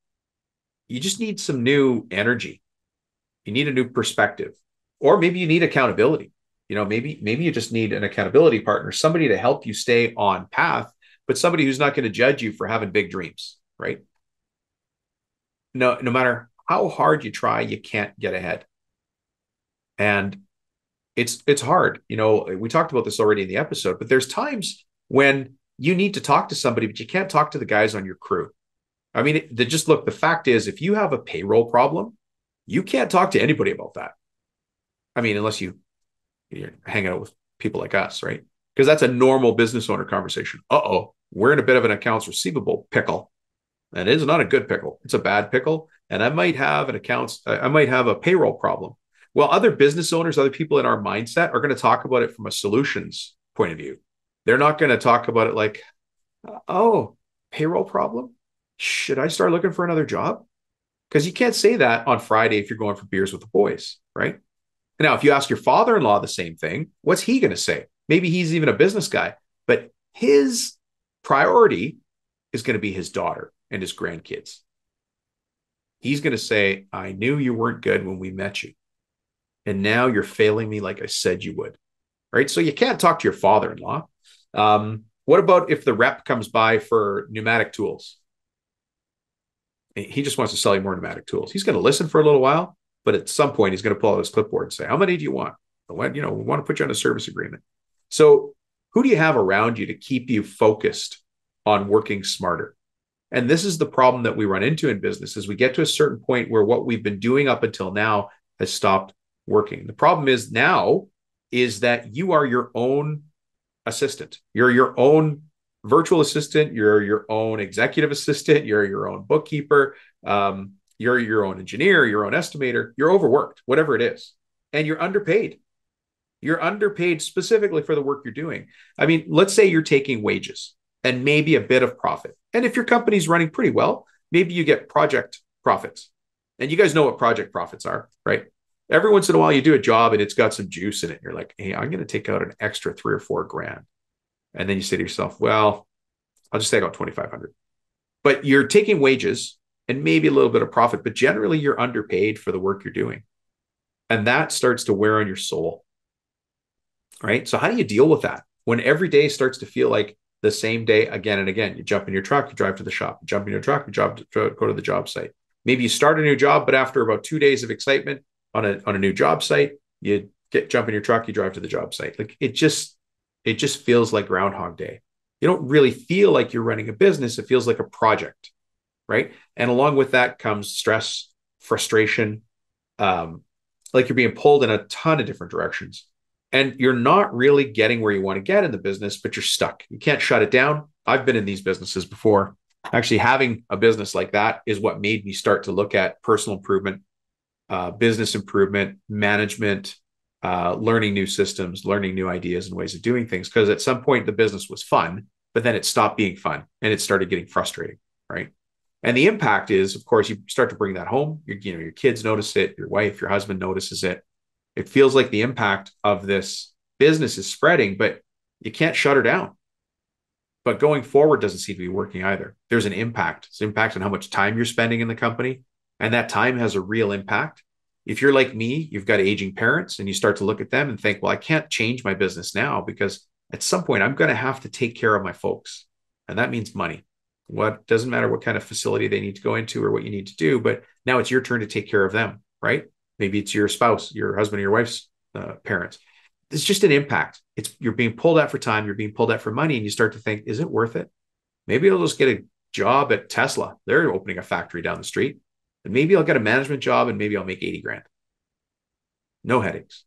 Speaker 1: you just need some new energy. You need a new perspective, or maybe you need accountability. Maybe you just need an accountability partner, somebody to help you stay on path, but somebody who's not going to judge you for having big dreams, right? No matter how hard you try, you can't get ahead. And it's hard. We talked about this already in the episode, but there's times when you need to talk to somebody, but you can't talk to the guys on your crew. I mean, the fact is, if you have a payroll problem, you can't talk to anybody about that. I mean, unless you're hanging out with people like us, right? Because that's a normal business owner conversation. We're in a bit of an accounts receivable pickle. And it is not a good pickle. It's a bad pickle. And I might have I might have a payroll problem. Well, other business owners, other people in our mindset are going to talk about it from a solutions point of view. They're not going to talk about it like, oh, payroll problem? Should I start looking for another job? Because you can't say that on Friday if you're going for beers with the boys, right? Now, if you ask your father-in-law the same thing, what's he going to say? Maybe he's even a business guy, but his priority is going to be his daughter and his grandkids. He's going to say, I knew you weren't good when we met you. And now you're failing me like I said you would. Right. So you can't talk to your father-in-law. What about if the rep comes by for pneumatic tools? He just wants to sell you more pneumatic tools. He's going to listen for a little while, but at some point he's going to pull out his clipboard and say, how many do you want? We want to put you on a service agreement. So who do you have around you to keep you focused on working smarter? And this is the problem that we run into in business is we get to a certain point where what we've been doing up until now has stopped working. The problem is now is that you are your own assistant. You're your own virtual assistant. You're your own executive assistant. You're your own bookkeeper. You're your own engineer, your own estimator. You're overworked, whatever it is. And you're underpaid. You're underpaid specifically for the work you're doing. I mean, let's say you're taking wages and maybe a bit of profit. And if your company's running pretty well, maybe you get project profits. And you guys know what project profits are, right? Every once in a while you do a job and it's got some juice in it. You're like, hey, I'm going to take out an extra 3 or 4 grand. And then you say to yourself, well, I'll just take out 2,500. But you're taking wages and maybe a little bit of profit, but generally you're underpaid for the work you're doing. And that starts to wear on your soul, right? So how do you deal with that when every day starts to feel like the same day again and again? You jump in your truck, you drive to the shop, you jump in your truck, go to the job site. Maybe you start a new job, but after about 2 days of excitement on a new job site, you jump in your truck, you drive to the job site. Like it just feels like Groundhog Day. You don't really feel like you're running a business. It feels like a project, right? And along with that comes stress, frustration, like you're being pulled in a ton of different directions. And you're not really getting where you want to get in the business, but you're stuck. You can't shut it down. I've been in these businesses before. Actually, having a business like that is what made me start to look at personal improvement, business improvement, management, learning new systems, learning new ideas and ways of doing things. Because at some point the business was fun, but then it stopped being fun and it started getting frustrating, right? And the impact is, of course, you start to bring that home. Your kids notice it, your wife, your husband notices it. It feels like the impact of this business is spreading, but you can't shut her down. But going forward doesn't seem to be working either. There's an impact. It's impact on how much time you're spending in the company, and that time has a real impact. If you're like me, you've got aging parents and you start to look at them and think, well, I can't change my business now because at some point I'm going to have to take care of my folks. And that means money. What doesn't matter what kind of facility they need to go into or what you need to do, but now it's your turn to take care of them, right? Maybe it's your spouse, your husband, or your wife's parents. It's just an impact. You're being pulled out for time. You're being pulled out for money. And you start to think, is it worth it? Maybe I'll just get a job at Tesla. They're opening a factory down the street. And maybe I'll get a management job and maybe I'll make 80 grand. No headaches.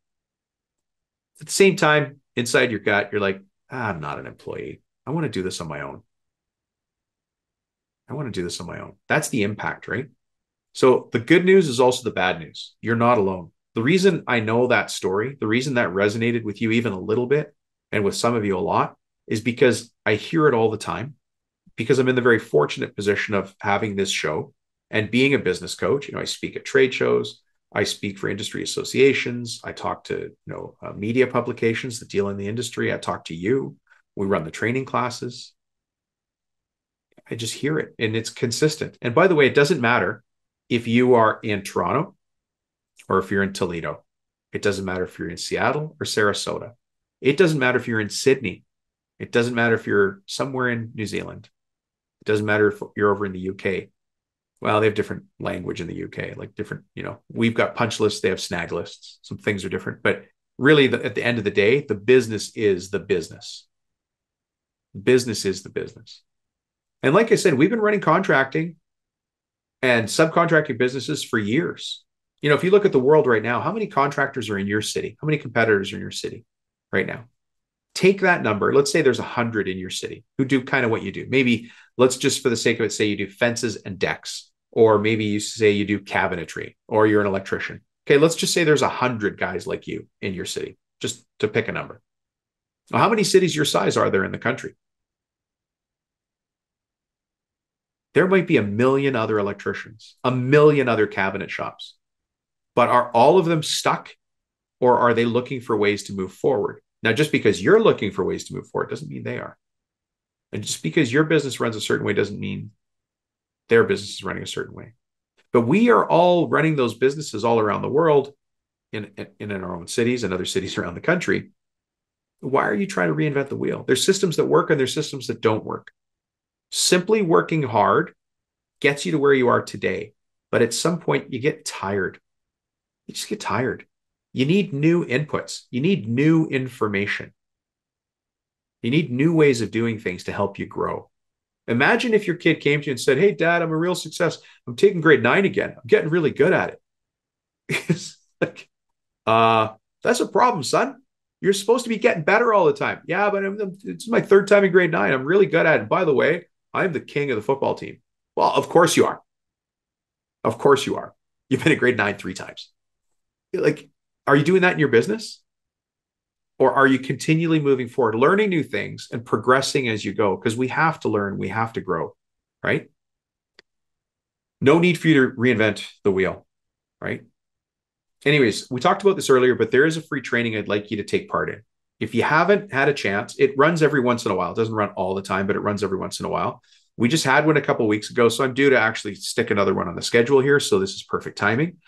Speaker 1: At the same time, inside your gut, you're like, I'm not an employee. I want to do this on my own. I want to do this on my own. That's the impact, right? So the good news is also the bad news. You're not alone. The reason I know that story, the reason that resonated with you even a little bit and with some of you a lot is because I hear it all the time, because I'm in the very fortunate position of having this show and being a business coach. I speak at trade shows. I speak for industry associations. I talk to media publications that deal in the industry. I talk to you. We run the training classes. I just hear it and it's consistent. And by the way, it doesn't matter if you are in Toronto or if you're in Toledo. It doesn't matter if you're in Seattle or Sarasota. It doesn't matter if you're in Sydney. It doesn't matter if you're somewhere in New Zealand. It doesn't matter if you're over in the UK. Well, they have different language in the UK, like different, we've got punch lists, they have snag lists. Some things are different, but really at the end of the day, the business is the business. Business is the business. And like I said, we've been running contracting and subcontracting businesses for years. If you look at the world right now, how many contractors are in your city? How many competitors are in your city right now? Take that number. Let's say there's 100 in your city who do kind of what you do. Maybe let's just for the sake of it say you do fences and decks, or maybe you say you do cabinetry, or you're an electrician. Okay, let's just say there's 100 guys like you in your city, just to pick a number. Well, how many cities your size are there in the country? There might be a million other electricians, a million other cabinet shops, but are all of them stuck, or are they looking for ways to move forward? Now, just because you're looking for ways to move forward doesn't mean they are. And just because your business runs a certain way doesn't mean their business is running a certain way. But we are all running those businesses all around the world, in our own cities and other cities around the country. Why are you trying to reinvent the wheel? There's systems that work and there's systems that don't work. Simply working hard gets you to where you are today. But at some point, you get tired. You just get tired. You need new inputs. You need new information. You need new ways of doing things to help you grow. Imagine if your kid came to you and said, "Hey, Dad, I'm a real success. I'm taking grade 9 again. I'm getting really good at it." It's like, that's a problem, son. You're supposed to be getting better all the time. Yeah, but it's my third time in grade 9. I'm really good at it. And by the way, I'm the king of the football team. Well, of course you are. Of course you are. You've been in grade 9 3 times. Like, are you doing that in your business? Or are you continually moving forward, learning new things and progressing as you go? Because we have to learn, we have to grow, right? No need for you to reinvent the wheel, right? Anyways, we talked about this earlier, but there is a free training I'd like you to take part in. If you haven't had a chance, it runs every once in a while. It doesn't run all the time, but it runs every once in a while. We just had one a couple of weeks ago, so I'm due to actually stick another one on the schedule here. So this is perfect timing.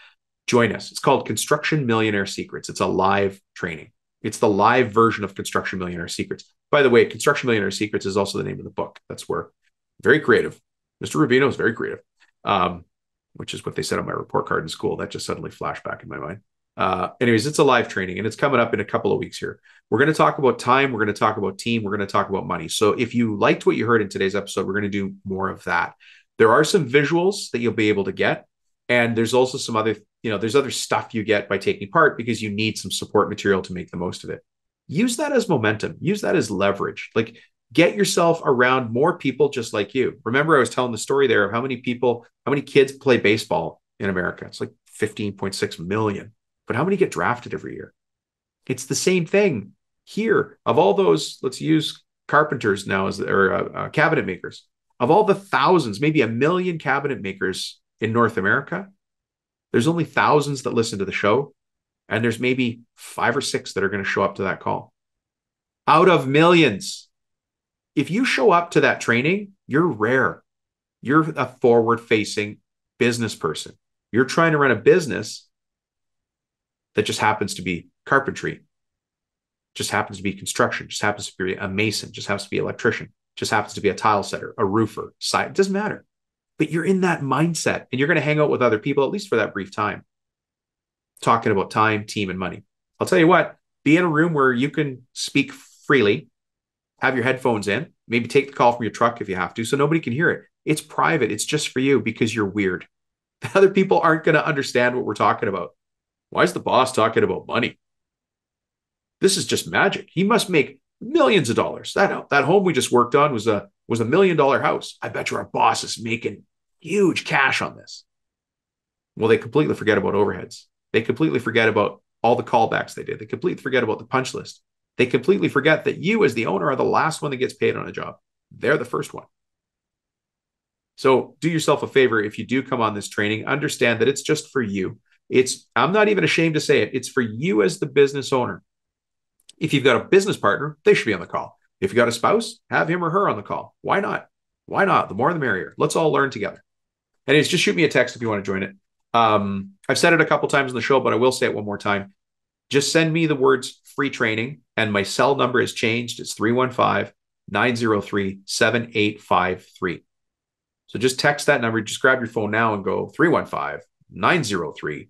Speaker 1: Join us. It's called Construction Millionaire Secrets. It's a live training. It's the live version of Construction Millionaire Secrets. By the way, Construction Millionaire Secrets is also the name of the book. That's where very creative. Mr. Rubino is very creative, which is what they said on my report card in school. That just suddenly flashed back in my mind. Anyways, it's a live training and it's coming up in a couple of weeks here. We're going to talk about time. We're going to talk about team. We're going to talk about money. So if you liked what you heard in today's episode, we're going to do more of that. There are some visuals that you'll be able to get. And there's also some other, there's other stuff you get by taking part because you need some support material to make the most of it. Use that as momentum. Use that as leverage. Like, get yourself around more people just like you. Remember, I was telling the story there of how many kids play baseball in America. It's like 15.6 million. But how many get drafted every year? It's the same thing here. Of all those, let's use carpenters now or cabinet makers. Of all the thousands, maybe a million cabinet makers in North America, there's only thousands that listen to the show, and there's maybe 5 or 6 that are going to show up to that call. Out of millions. If you show up to that training, you're rare. You're a forward-facing business person. You're trying to run a business that just happens to be carpentry, just happens to be construction, just happens to be a mason, just happens to be an electrician, just happens to be a tile setter, a roofer, it doesn't matter. But you're in that mindset and you're going to hang out with other people, at least for that brief time, talking about time, team, and money. I'll tell you what, be in a room where you can speak freely, have your headphones in, maybe take the call from your truck if you have to, so nobody can hear it. It's private. It's just for you because you're weird. The other people aren't going to understand what we're talking about. Why is the boss talking about money? This is just magic. He must make millions of dollars. That home we just worked on was a $1 million house. I bet you our boss is making huge cash on this. Well, they completely forget about overheads. They completely forget about all the callbacks they did. They completely forget about the punch list. They completely forget that you as the owner are the last one that gets paid on a job. They're the first one. So do yourself a favor. If you do come on this training, understand that it's just for you. I'm not even ashamed to say it. It's for you as the business owner. If you've got a business partner, they should be on the call. If you've got a spouse, have him or her on the call. Why not? Why not? The more the merrier. Let's all learn together. Anyways, just shoot me a text if you want to join it. I've said it a couple times in the show, but I will say it one more time. Just send me the words free training, and my cell number has changed. It's 315-903-7853. So just text that number. Just grab your phone now and go 315-903-7853.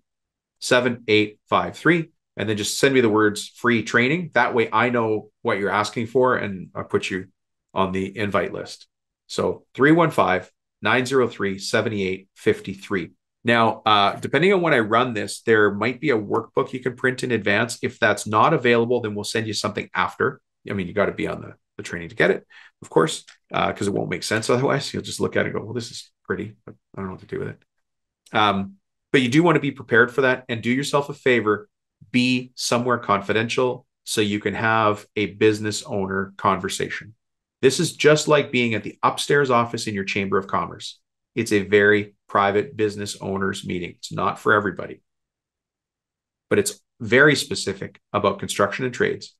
Speaker 1: And then just send me the words free training. That way I know what you're asking for and I'll put you on the invite list. So 315-903-7853. Now, depending on when I run this, there might be a workbook you can print in advance. If that's not available, then we'll send you something after. I mean, you got to be on the training to get it, of course, because it won't make sense otherwise. You'll just look at it and go, well, this is pretty, but I don't know what to do with it. But you do want to be prepared for that, and do yourself a favor, be somewhere confidential so you can have a business owner conversation. This is just like being at the upstairs office in your chamber of commerce. It's a very private business owners meeting. It's not for everybody, but it's very specific about construction and trades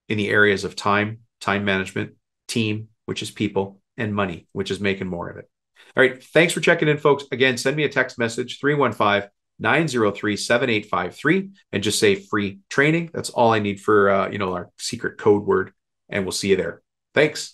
Speaker 1: in the areas of time management, team, which is people, and money, which is making more of it. All right. Thanks for checking in, folks. Again, send me a text message, 315-903-7853, and just say free training. That's all I need for, our secret code word, and we'll see you there. Thanks.